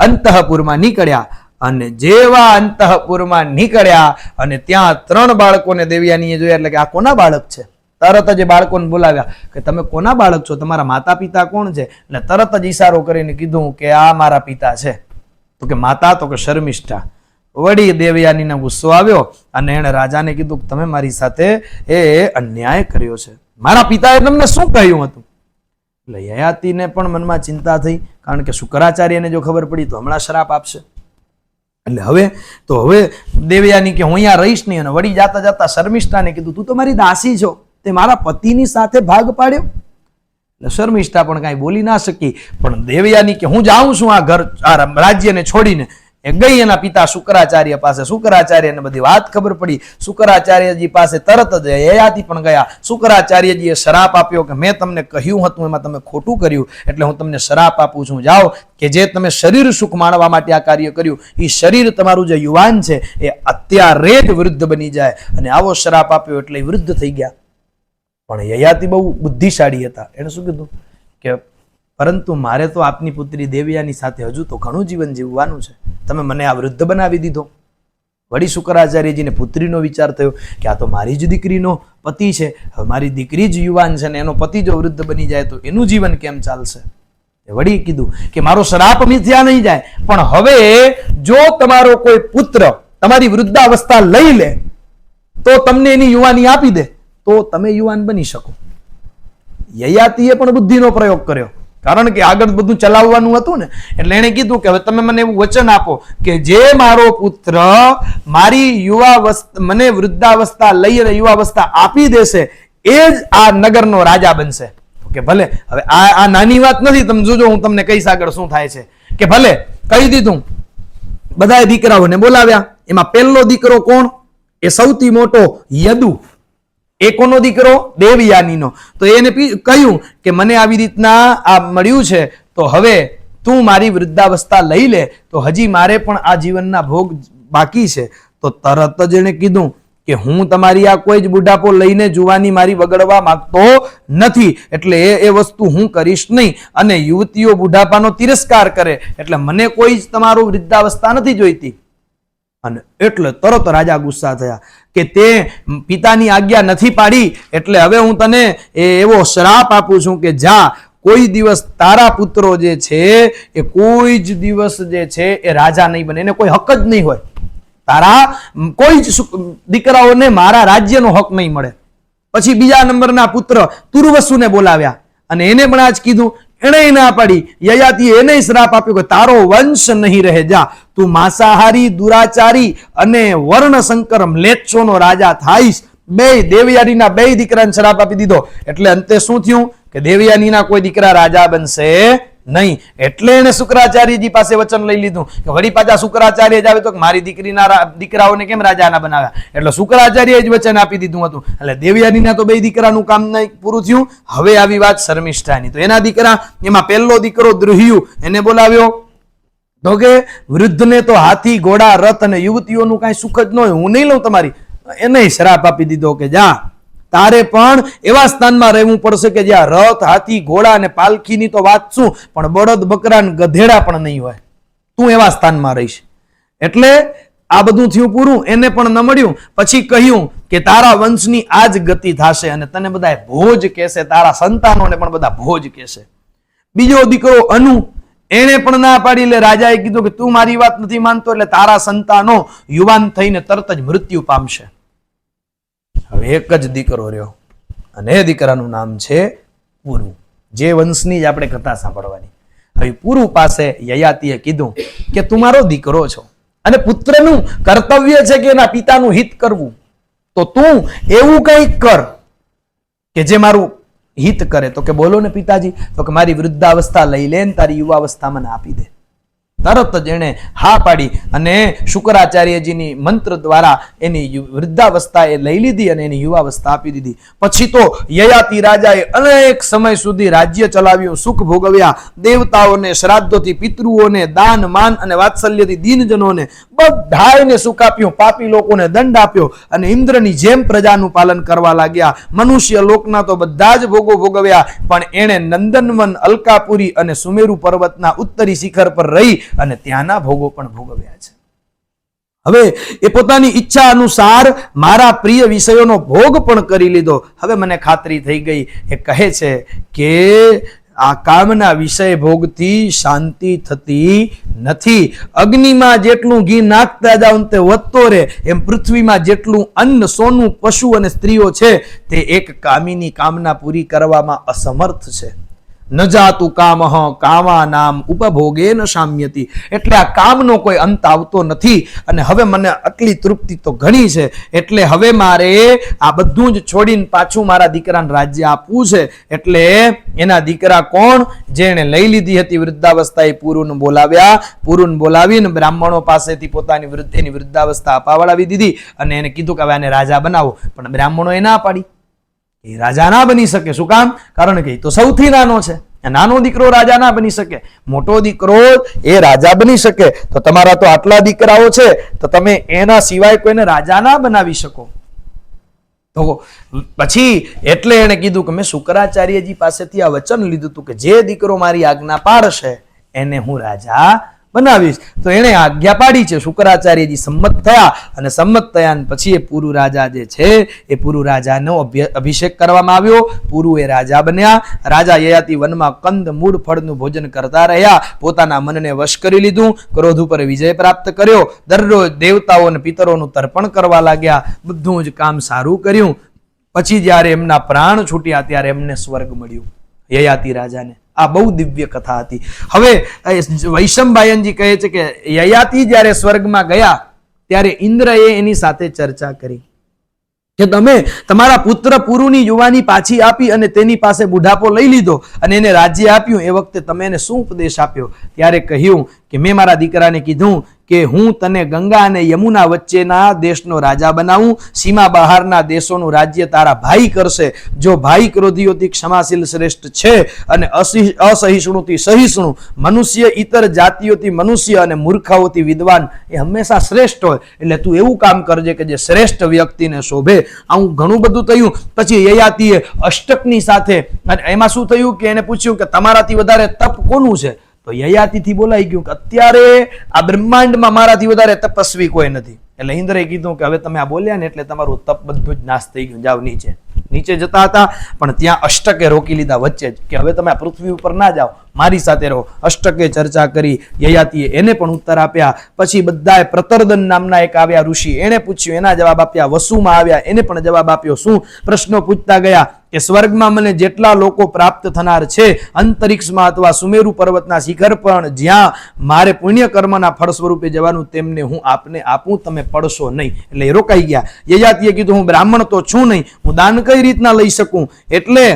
અંતઃપુરમાં નીકળ્યા અને જેવા અંતઃપુરમાં નીકળ્યા અને ત્યાં 3 બાળકોને દેવયાનીએ જોયા, એટલે કે આ કોના બાળક છે? તરત જ બાળકોને બોલાવ્યા કે તમે કોના બાળક છો? તમારા માતા પિતા કોણ છે? એટલે તરત જ ઈશારો કરીને કીધું કે આ મારા પિતા છે. તો કે માતા? તો કે શર્મિષ્ઠા. વળી દેવયાનીને ગુસ્સો આવ્યો અને એણે રાજાને કીધું કે તમે મારી સાથે એ અન્યાય કર્યો છે, મારા પિતાએ તમને શું કહ્યું હતું? એટલે યયાતિને પણ મનમાં ચિંતા થઈ, કારણ કે શુક્રાચાર્યને જો ખબર પડી તો હમણાં શ્રાપ આપશે. એટલે હવે દેવયાની કે હું અહીંયા રહીશ નહીં, અને વળી જાતા જાતા શર્મિષ્ઠાને કીધું તું તો મારી દાસી છો, તે મારા પતિની સાથે ભાગ પાડ્યો. એટલે શર્મિષ્ઠા પણ કાંઈ બોલી ના શકી, પણ દેવયાની કે હું જાઉં છું આ રાજ્યને છોડીને, એ ગઈ એના પિતા શુક્રાચાર્ય પાસે. શુક્રાચાર્યને બધી વાત ખબર પડી. શુક્રાચાર્યજી પાસે તરત જ યયાતિ પણ ગયા. શુક્રાચાર્યજીએ શ્રાપ આપ્યો કે મેં તમને કહ્યું હતું એમાં તમે ખોટું કર્યું, એટલે હું તમને શ્રાપ આપું છું. જાઓ કે જે તમે શરીર સુખ માણવા માટે આ કાર્ય કર્યું, એ શરીર તમારું જે યુવાન છે એ અત્યારે જ વૃદ્ધ બની જાય. અને આવો શ્રાપ આપ્યો એટલે એ વૃદ્ધ થઈ ગયા. પણ યયાતિ બહુ બુદ્ધિશાળી હતા. એને શું કીધું કે પરંતુ મારે તો આપની પુત્રી દેવયાની સાથે હજુ તો ઘણું જીવન જીવવાનું છે, તમે મને આ વૃદ્ધ બનાવી દીધો. વળી શુક્રાચાર્યજીને પુત્રીનો વિચાર થયો કે આ તો મારી જ દીકરીનો પતિ છે, હવે મારી દીકરી જ યુવાન છે ને એનો પતિ જો વૃદ્ધ બની જાય તો એનું જીવન કેમ ચાલશે. વળી કીધું કે મારો શ્રાપ મિથ્યા નહીં જાય, પણ હવે જો તમારો કોઈ પુત્ર તમારી વૃદ્ધાવસ્થા લઈ લે તો તમને એની યુવાની આપી દે તો તમે યુવાન બની શકો. યયાતિએ પણ બુદ્ધિનો પ્રયોગ કર્યો, કારણ કે આગળ બધું ચલાવવાનું હતું ને, એટલે એને કીધું કે હવે તમે મને એવું વચન આપો કે જે મારો પુત્ર મારી મને વૃદ્ધાવસ્થા લઈને યુવાવસ્થા આપી દેશે એ જ આ નગરનો રાજા બનશે. કે ભલે, હવે આ નાની વાત નથી, તમે જોજો હું તમને કહીશ આગળ શું થાય છે. કે ભલે કહી દીધું, બધાએ દીકરાઓને બોલાવ્યા. એમાં પહેલો દીકરો કોણ? એ સૌથી મોટો યદુ. એ કોનો દીકરો? દેવયાનીનો. તો એને કહ્યું કે મને આવી રીતના આ મળ્યું છે, તો હવે તું મારી વૃદ્ધાવસ્થા લઈ લે, તો હજી મારે પણ આ જીવનના ભોગ બાકી છે. તો તરત જ એને કીધું કે હું તમારી આ કોઈ જ બુઢાપો લઈને જુવાની મારી વગડવા માંગતો નથી, એટલે એ વસ્તુ હું કરીશ નહીં. અને યુવતીઓ બુઢાપાનો તિરસ્કાર કરે એટલે મને કોઈ જ તમારું વૃદ્ધાવસ્થા નથી જોઈતી. અને એટલે તરત રાજા ગુસ્સા થયા કે તે પિતાની આજ્ઞા નથી પાડી, એટલે હવે હું તને એવો શ્રાપ આપું છું કે જા, કોઈ દિવસ તારા પુત્રો જે છે એ કોઈ જ દિવસ જે છે એ રાજા નહીં બને, એને કોઈ હક જ નહીં હોય. તારા કોઈ જ દીકરાઓને મારા રાજ્યનો હક નહીં મળે. પછી બીજા નંબરના પુત્ર તુર્વસુને બોલાવ્યા અને એને પણ આજ કીધું. એને ના પાડી. યયાતિએ એને શ્રાપ આપ્યો કે તારો વંશ નહીં રહે, જા તું માંસાહારી, દુરાચારી અને વર્ણશંકર મ્લેચ્છોનો રાજા થાઈશ. બે દેવયાનીના બે દીકરાને શ્રાપ આપી દીધો. એટલે અંતે શું થયું કે દેવયાનીના કોઈ દીકરા રાજા બનશે નહીં. એટલે એને શુક્રાચાર્યજી પાસે વચન લઈ લીધું કે વળી પાછા શુક્રાચાર્ય જ આવે તો મારી દીકરીના દીકરાઓને કેમ રાજા ના બનાવ્યા. એટલે શુક્રાચાર્યએ જ વચન આપી દીધું હતું. એટલે દેવયાનીના તો બે દીકરાનું કામ નહીં પૂરું થયું. હવે આવી વાત શર્મિષ્ઠાની. તો એના દીકરા, એમાં પહેલો દીકરો દ્રુહ્યુ, એને બોલાવ્યો. તો કે વૃદ્ધને તો હાથી, ઘોડા, રથ અને યુવતીઓનું કાંઈ સુખ જ ન હોય, હું નહીં લઉં તમારી. એને શ્રાપ આપી દીધો કે જા, તારે પણ એવા સ્થાનમાં રહેવું પડશે કે જ્યાં રથ, હાથી, ઘોડા અને પાલખીની તો વાત શું, પણ બળદ, બકરા, ગધેડા પણ નહીં હોય. તું એવા સ્થાનમાં રહીશ. એટલે આ બધું થયું પૂરું. એને પણ ન મળ્યું. પછી કહ્યું કે તારા વંશની આ જ ગતિ થશે અને તને બધા ભોજ કહેશે, તારા સંતાનોને પણ બધા ભોજ કહેશે. બીજો દીકરો અનુ, એને પણ ના પાડી. એટલે રાજાએ કીધું કે તું મારી વાત નથી માનતો એટલે તારા સંતાનો યુવાન થઈને તરત જ મૃત્યુ પામશે. હવે એક જ દીકરો રહ્યો અને એ દીકરાનું નામ છે પુરુ. જે વંશની જ આપણે કથા સાંભળવાની. હવે પુરુ પાસે યયાતિએ કીધું કે તું મારો દીકરો છો અને પુત્રનું કર્તવ્ય છે કે એના પિતાનું હિત કરવું, તો તું એવું કંઈક કર કે જે મારું હિત કરે. તો કે બોલો ને પિતાજી. તો કે મારી વૃદ્ધાવસ્થા લઈ લે ને તારી યુવાવસ્થા મને આપી દે. તરત જ એને હા પાડી અને શુક્રાચાર્યજીની મંત્ર દ્વારા એની વૃદ્ધાવસ્થા એ લઈ લીધી અને એની યુવાવસ્થા આપી દીધી. પછી તો યયાતિ રાજાએ અનેક સમય સુધી રાજ્ય ચલાવ્યું, સુખ ભોગવ્યા. દેવતાઓને શ્રાદ્ધોથી, પિતૃઓને દાન, માન અને વાત્સલ્યથી દીનજનોને બધાને સુખ આપ્યું, પાપી લોકોને દંડ આપ્યો અને ઇન્દ્રની જેમ પ્રજાનું પાલન કરવા લાગ્યા. મનુષ્ય લોકના તો બધા જ ભોગો ભોગવ્યા, પણ એણે નંદનવન, અલકાપુરી અને સુમેરુ પર્વતના ઉત્તરી શિખર પર રહી અને ત્યાંના ભોગો પણ ભોગવ્યા છે. હવે એ પોતાની ઈચ્છા અનુસાર મારા પ્રિય વિષયોનો ભોગ પણ કરી લીધો. હવે મને ખાતરી થઈ ગઈ. એ કહે છે કે આ કામના વિષય ભોગથી શાંતિ થતી નથી. અગ્નિમાં જેટલું ઘી નાખતા જાવ તે વધતો રહે, એમ પૃથ્વીમાં જેટલું અન્ન, સોનું, પશુ અને સ્ત્રીઓ છે તે એક કામીની કામના પૂરી કરવામાં અસમર્થ છે. ન જાતું કામઃ કામાનામ ઉપભોગે ન શામ્યતિ. એટલે આ કામનો કોઈ અંત આવતો નથી અને હવે મને આટલી તૃપ્તિ તો ઘણી છે, એટલે હવે મારે આ બધું જ છોડીને પાછું મારા દીકરાને રાજ્ય આપવું છે. એટલે એના દીકરા કોણ? જેણે લઈ લીધી હતી વૃદ્ધાવસ્થા, એ પુરુને બોલાવ્યા. પુરુને બોલાવીને બ્રાહ્મણો પાસેથી પોતાની એની વૃદ્ધાવસ્થા અપાવડાવી દીધી અને એને કીધું કે હવે આને રાજા બનાવો. પણ બ્રાહ્મણોએ ના પાડી. એ રાજા ના બની શકે. શું કામ? કારણ કે એ તો સૌથી નાનો છે. નાનો દીકરો રાજા ના બની શકે, મોટો દીકરો એ રાજા બની શકે. તો તમારા તો આટલા દીકરાઓ છે, તો તમે એના સિવાય કોઈને રાજા ના બનાવી શકો. તો પછી એટલે એને કીધું કે મેં શુક્રાચાર્યજી પાસેથી આ વચન લીધું હતું કે જે દીકરો મારી આજ્ઞા પાડશે એને હું રાજા બનાવીશ. તો એને આજ્ઞા પાડી છે. શુક્રાચાર્યજી સંમત થયા અને સંમત થયા પછી એ પુરુ રાજા જે છે એ પુરુ રાજાનો અભિષેક કરવામાં આવ્યો. પુરુ એ રાજા બન્યા. રાજા યયાતિ વનમાં કંદ મૂળ ફળનું ભોજન કરતા રહ્યા. પોતાના મનને વશ કરી લીધું. ક્રોધ ઉપર વિજય પ્રાપ્ત કર્યો. દરરોજ દેવતાઓ અને પિતરોનું તર્પણ કરવા લાગ્યા. બધું જ કામ સારું કર્યું. પછી જ્યારે એમના પ્રાણ છૂટ્યા ત્યારે એમને સ્વર્ગ મળ્યું યયાતિ રાજાને. આ બહુ દિવ્ય કથા હતી. હવે વૈશંપાયનજી કહે છે કે યયાતિ જ્યારે સ્વર્ગમાં ગયા ત્યારે ઇન્દ્રએ એની સાથે ચર્ચા કરી કે તમે તમારા પુત્ર પુરુની યુવાની પાછી આપી અને તેની પાસે બુઢાપો લઈ લીધો અને એને રાજ્ય આપ્યું. એ વખતે તમે એને શું ઉપદેશ આપ્યો? ત્યારે કહ્યું કે મેં મારા દીકરાને કીધું કે હું તને ગંગા અને યમુના વચ્ચેના દેશનો રાજા બનાવું. સીમા બહારના દેશોનું રાજ્ય તારા ભાઈ કરશે. જો ભાઈ ક્રોધીઓથી ક્ષમાશીલ શ્રેષ્ઠ છે અને અસહિષ્ણુથી સહિષ્ણુ, મનુષ્ય ઇતર જાતિઓથી મનુષ્ય અને મૂર્ખાઓથી વિદ્વાન એ હંમેશા શ્રેષ્ઠ હોય. એટલે તું એવું કામ કરજે કે જે શ્રેષ્ઠ વ્યક્તિને શોભે. આવું ઘણું બધું થયું. પછી યયાતિએ અષ્ટકની સાથે એમાં શું થયું કે એને પૂછ્યું કે તમારાથી વધારે તપ કોનું છે? તો યયાતિથી બોલાઈ ગયું કે અત્યારે આ બ્રહ્માંડમાં મારાથી વધારે તપસ્વી કોઈ નથી. એટલે ઇન્દ્રએ કીધું કે હવે તમે આ બોલ્યા ને એટલે તમારું તપ બધું જ નાશ થઈ ગયું, જાવ નીચે. નીચે જતા હતા પણ ત્યાં અષ્ટકે રોકી લીધા વચ્ચે જ કે હવે તમે આ પૃથ્વી ઉપર ના જાઓ, મારી સાથે રહો. અષ્ટકે ચર્ચા કરી. યયાતિએ એને પણ ઉત્તર આપ્યા. પછી બધાએ પ્રતર્દન નામના એક આવ્યા ઋષિ, એને પૂછ્યું, એના જવાબ આપ્યા. વસુમાં આવ્યા, એને પણ જવાબ આપ્યો. શું પ્રશ્નો પૂછતા ગયા કે સ્વર્ગમાં મને જેટલા લોકો પ્રાપ્ત થનાર છે, અંતરિક્ષમાં અથવા સુમેરુ પર્વતના શિખર પણ જ્યાં મારે પુણ્ય કર્મના ફળ સ્વરૂપે જવાનું તેમને હું આપને આપું, તમે પડશો નહીં. એટલે એ રોકાઈ ગયા. યયાતિએ કીધું હું બ્રાહ્મણ તો છું નહીં, હું દાન કઈ રીતના લઈ શકું? એટલે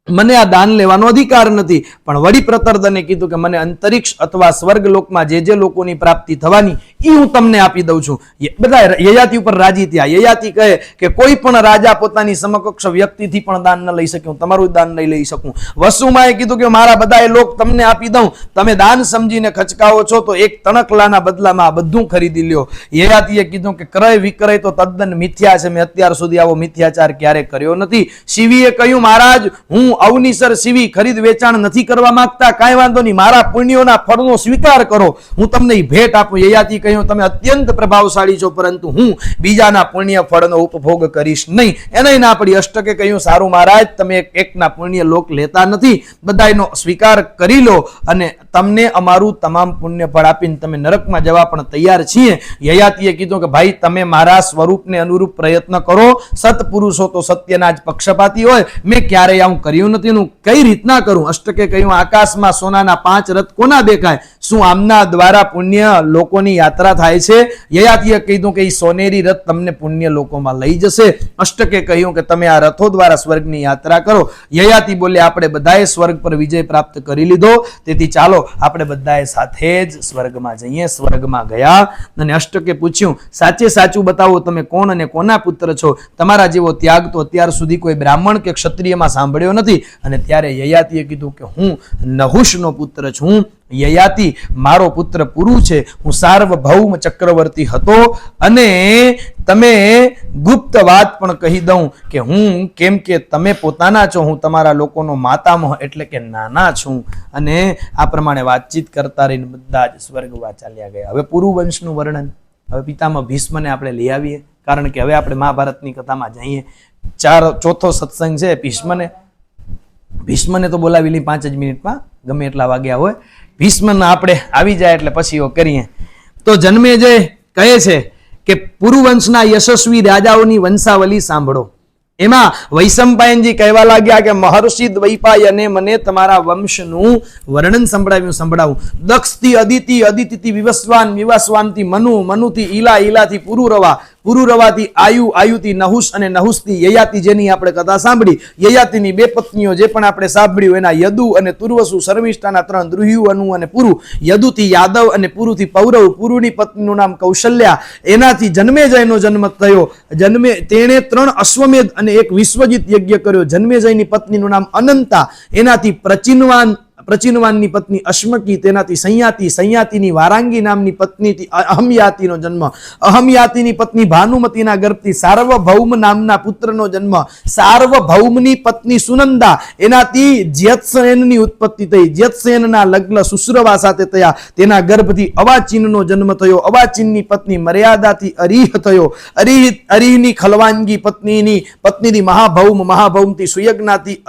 મને આ દાન લેવાનો અધિકાર નથી. પણ વળી પ્રતર્દને કીધું કે મને અંતરિક્ષ અથવા સ્વર્ગલોકમાં જે જે લોકોની પ્રાપ્તિ થવાની એ હું તમને આપી દઉં છું. બધા યયાતિ ઉપર રાજી થયા. યયાતિ કહે કે કોઈ પણ રાજા પોતાની સમકક્ષ વ્યક્તિથી પણ દાન ન લઈ શકે, હું તમારું દાન નહીં લઈ શકું. વસુમાએ કીધું કે મારા બધા લોક તમને આપી દઉં, તમે દાન સમજીને ખચકાવો છો તો એક તણકલાના બદલામાં આ બધું ખરીદી લ્યો. યયાતિએ કીધું કે ક્રય વિક્રય તો તદ્દન મિથ્યા છે, મેં અત્યાર સુધી આવો મિથ્યાચાર ક્યારે કર્યો નથી. શિવીએ કહ્યું મહારાજ હું અવનીસર સીવી ખરીદ વેચાણ નથી કરવા માંગતા, કાંઈ વાંધો નહીં, મારા પુણ્યોના ફળનો સ્વીકાર કરો, હું તમને ભેટ આપું. યયાતિ કહ્યું તમે અત્યંત પ્રભાવશાળી છો પરંતુ હું બીજાના પુણ્ય ફળનો ઉપભોગ કરીશ નહીં. એને ના પડી. અષ્ટકે કહ્યું સારું મહારાજ, તમે એકના પુણ્ય લોક લેતા નથી, બધાનો સ્વીકાર કરી લો અને તમને અમારું તમામ પુણ્ય ફળ આપીને તમે નરકમાં જવા પણ તૈયાર છીએ. યયાતિએ કીધું કે ભાઈ તમે મારા સ્વરૂપને અનુરૂપ પ્રયત્ન કરો. સત્પુરુષો તો સત્યના જ પક્ષપાતી હોય, મેં ક્યારેય આવું કર્યું નથી, હું કઈ રીતના કરું? અષ્ટકે કહ્યું આકાશમાં સોનાના 5 રથ કોના દેખાય? શું આમના દ્વારા પુણ્ય લોકોની યાત્રા થાય છે? યયાતિએ કીધું કે સોનેરી રથ તમને પુણ્ય લોકોમાં લઈ જશે. અષ્ટકે કહ્યું કે તમે આ રથો દ્વારા સ્વર્ગની યાત્રા કરો. યયાતિ બોલે આપણે બધાએ સ્વર્ગ પર વિજય પ્રાપ્ત કરી લીધો, તેથી ચાલો આપણે બધાએ સાથે જ સ્વર્ગમાં જઈએ. સ્વર્ગમાં ગયા અને અષ્ટકે પૂછ્યું સાચે સાચું બતાવો તમે કોણ અને કોના પુત્ર છો? તમારા જેવો ત્યાગ તો અત્યાર સુધી કોઈ બ્રાહ્મણ કે ક્ષત્રિયમાં સાંભળ્યો નથી. અને ત્યારે યયાતિએ કીધું કે હું નહુષનો પુત્ર છું. યયાતિ મારો પુત્ર પુરુ છે, હું સાર્વભૌમ ચક્રવર્તી હતો. અને તમે ગુપ્ત વાત પણ કહી દઉં કે હું કેમ કે તમે પોતાના છો, હું તમારા લોકોનો માતામહ એટલે કે નાના છું. અને આ પ્રમાણે વાતચીત કરતા રહીને બધા જ સ્વર્ગવા ચાલ્યા ગયા. હવે પુરુ વંશનું વર્ણન હવે પિતામહ ભીષ્મને આપણે લઈ આવીએ, કારણ કે હવે આપણે મહાભારતની કથામાં જઈએ. ચોથો સત્સંગ છે ભીષ્મને તો બોલાવી લઈ 5 જ મિનિટમાં, ગમે એટલા વાગ્યા હોય. ભીષ્મના આપણે આવી જાય એટલે પછી કરીએ. તો જન્મેજય કહે છે કે પુરુવંશના યશસ્વી રાજાઓની વંશાવલી સાંભળો. એમાં વૈશંપાયનજી કહેવા લાગ્યા કે મહર્ષિ દ્વૈપાયને મને તમારા વંશનું વર્ણન સંભળાવું. દક્ષથી અદિતિ, અદિતિથી વિવસ્વાન, વિવસ્વાનથી મનુ, મનુથી ઈલા, ઈલાથી પુરુરવા, પુરુરવાથી આયુ, આયુથી નહુષ અને નહુષથી યયાતિ, જેની આપણે કથા સાંભળી. યયાતિની બે પત્નીઓ જે પણ આપણે સાંભળ્યું એના યદુ અને તુર્વસુ, શર્મિષ્ઠાના 3 દ્રુહ્યુ, અનુ અને પુરુ. યદુથી યાદવ અને પુરુથી પૌરવ. પુરુની પત્નીનું નામ કૌશલ્યા, એનાથી જન્મેજયનો જન્મ થયો. તેણે 3 અશ્વમેધ અને એક વિશ્વજીત યજ્ઞ કર્યો. જન્મેજયની પત્નીનું નામ અનંતા, એનાથી પ્રચિનવાનની પત્ની અશ્મકી, તેનાથી સંયાતિ, સંયાતિની વારાંગી નામની પત્નીથી અહમયાતિનો જન્મ. અહમયાતિની પત્ની ભાનુમતીના ગર્ભથી સાર્વભૌમ નામના પુત્રનો જન્મ. સાર્વભૌમની પત્ની સુનંદા, એનાથી જ્યત્સેનની ઉત્પત્તિ થઈ. જ્યત્સેનના લગ્ન સુશ્રવા સાથે થયા. તેના ગર્ભથી અવાચીનનો જન્મ થયો. અવાચીનની પત્ની મર્યાદાથી અરીહ થયો. અરીહની ખલવાંગી પત્નીથી મહાભૌમ, મહાભૌમથી સુયજ્ઞાથી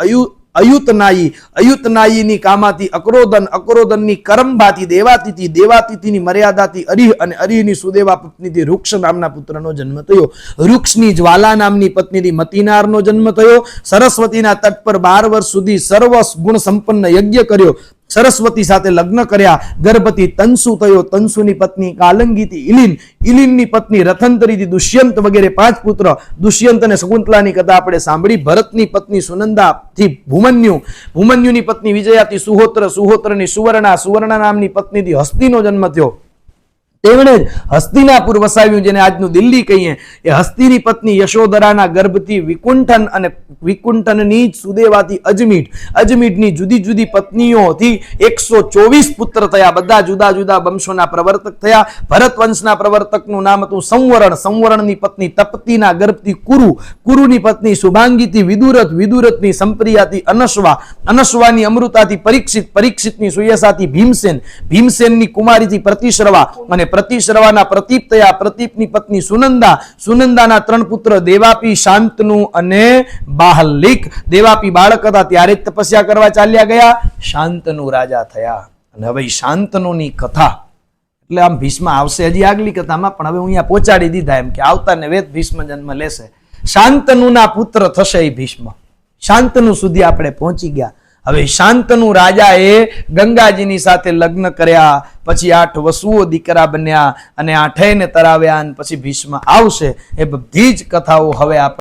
અયુતનાયી, અયુતનાયીની કામાથી અક્રોદન, અક્રોદનની કરંભાથી દેવાતિથિ, દેવાતિથિની મર્યાદાથી અરીહ અને અરીહની સુદેવા પત્નીથી વૃક્ષ નામના પુત્રનો જન્મ થયો. વૃક્ષની જ્વાલા નામની પત્નીથી મતિનારનો જન્મ થયો. સરસ્વતીના તટ પર 12 વર્ષ સુધી સર્વ ગુણ સંપન્ન યજ્ઞ કર્યો. સરસ્વતી સાથે લગ્ન કર્યા. ગર્ભથી તંસુ થયો. તંસુની પત્ની કાલંગીથી ઇલિન, ઇલિનની પત્ની રથંતરીથી દુષ્યંત વગેરે 5 પુત્ર. દુષ્યંત અને શકુંતલાની કથા આપણે સાંભળી. ભરતની પત્ની સુનંદાથી ભૂમન્યુ, ભૂમન્યુની પત્ની વિજયાથી સુહોત્ર, સુહોત્રની સુવર્ણા, સુવર્ણા નામની પત્નીથી હસ્તીનો જન્મ થયો. તેમણે જ હસ્તિનાપુર વસાવ્યું, જેને આજનું દિલ્હી કહીએ. એ હસ્તિની પત્ની યશોદરાના ગર્ભથી વિકુંઠન અને વિકુંઠનની સુદેવાથી અજમીઢ, અજમીઢની જુદી જુદી પત્નીઓથી 124 પુત્ર થયા. બધા જુદા જુદા વંશોના પ્રવર્તક થયા. ભરત વંશના પ્રવર્તકનું નામ હતું સંવરણ. સંવરણની પત્ની તપતીના ગર્ભથી કુરુ, કુરુની પત્ની શુભાંગીથી વિદુરથ, વિદુરથની સંપ્રિયાથી અનશ્વા, અનશ્વાની અમૃતાથી પરીક્ષિત, પરીક્ષિતની સુયસાથી ભીમસેન, ભીમસેનની કુમારીથી પ્રતિશ્રવા અને પ્રતિશ્રવાના પ્રતીપ થયા. પ્રતીપની પત્ની સુનંદા, સુનંદાના 3 પુત્ર દેવાપી, શાંતનુ અને બાહલિક. દેવાપી બાળક હતા ત્યારે જ તપસ્યા કરવા ચાલ્યા ગયા. શાંતનુ રાજા થયા. અને હવે શાંતનુની કથા એટલે આમ ભીષ્મ આવશે હજી આગલી કથામાં, પણ હવે હું અહીંયા પહોંચાડી દીધા એમ કે આવતા ને વેદ ભીષ્મ જન્મ લેશે. શાંતનુના પુત્ર થશે એ ભીષ્મ. શાંતનુ સુધી આપણે પહોંચી ગયા. હવે શાંતનુ રાજાએ ગંગાજીની સાથે લગ્ન કર્યા. પછી 8 વસુઓ દીકરા બન્યા અને 8 ને તરાવ્યા. પછી ભીષ્મ આવશે. એ બધી જ કથાઓ હવે આપણે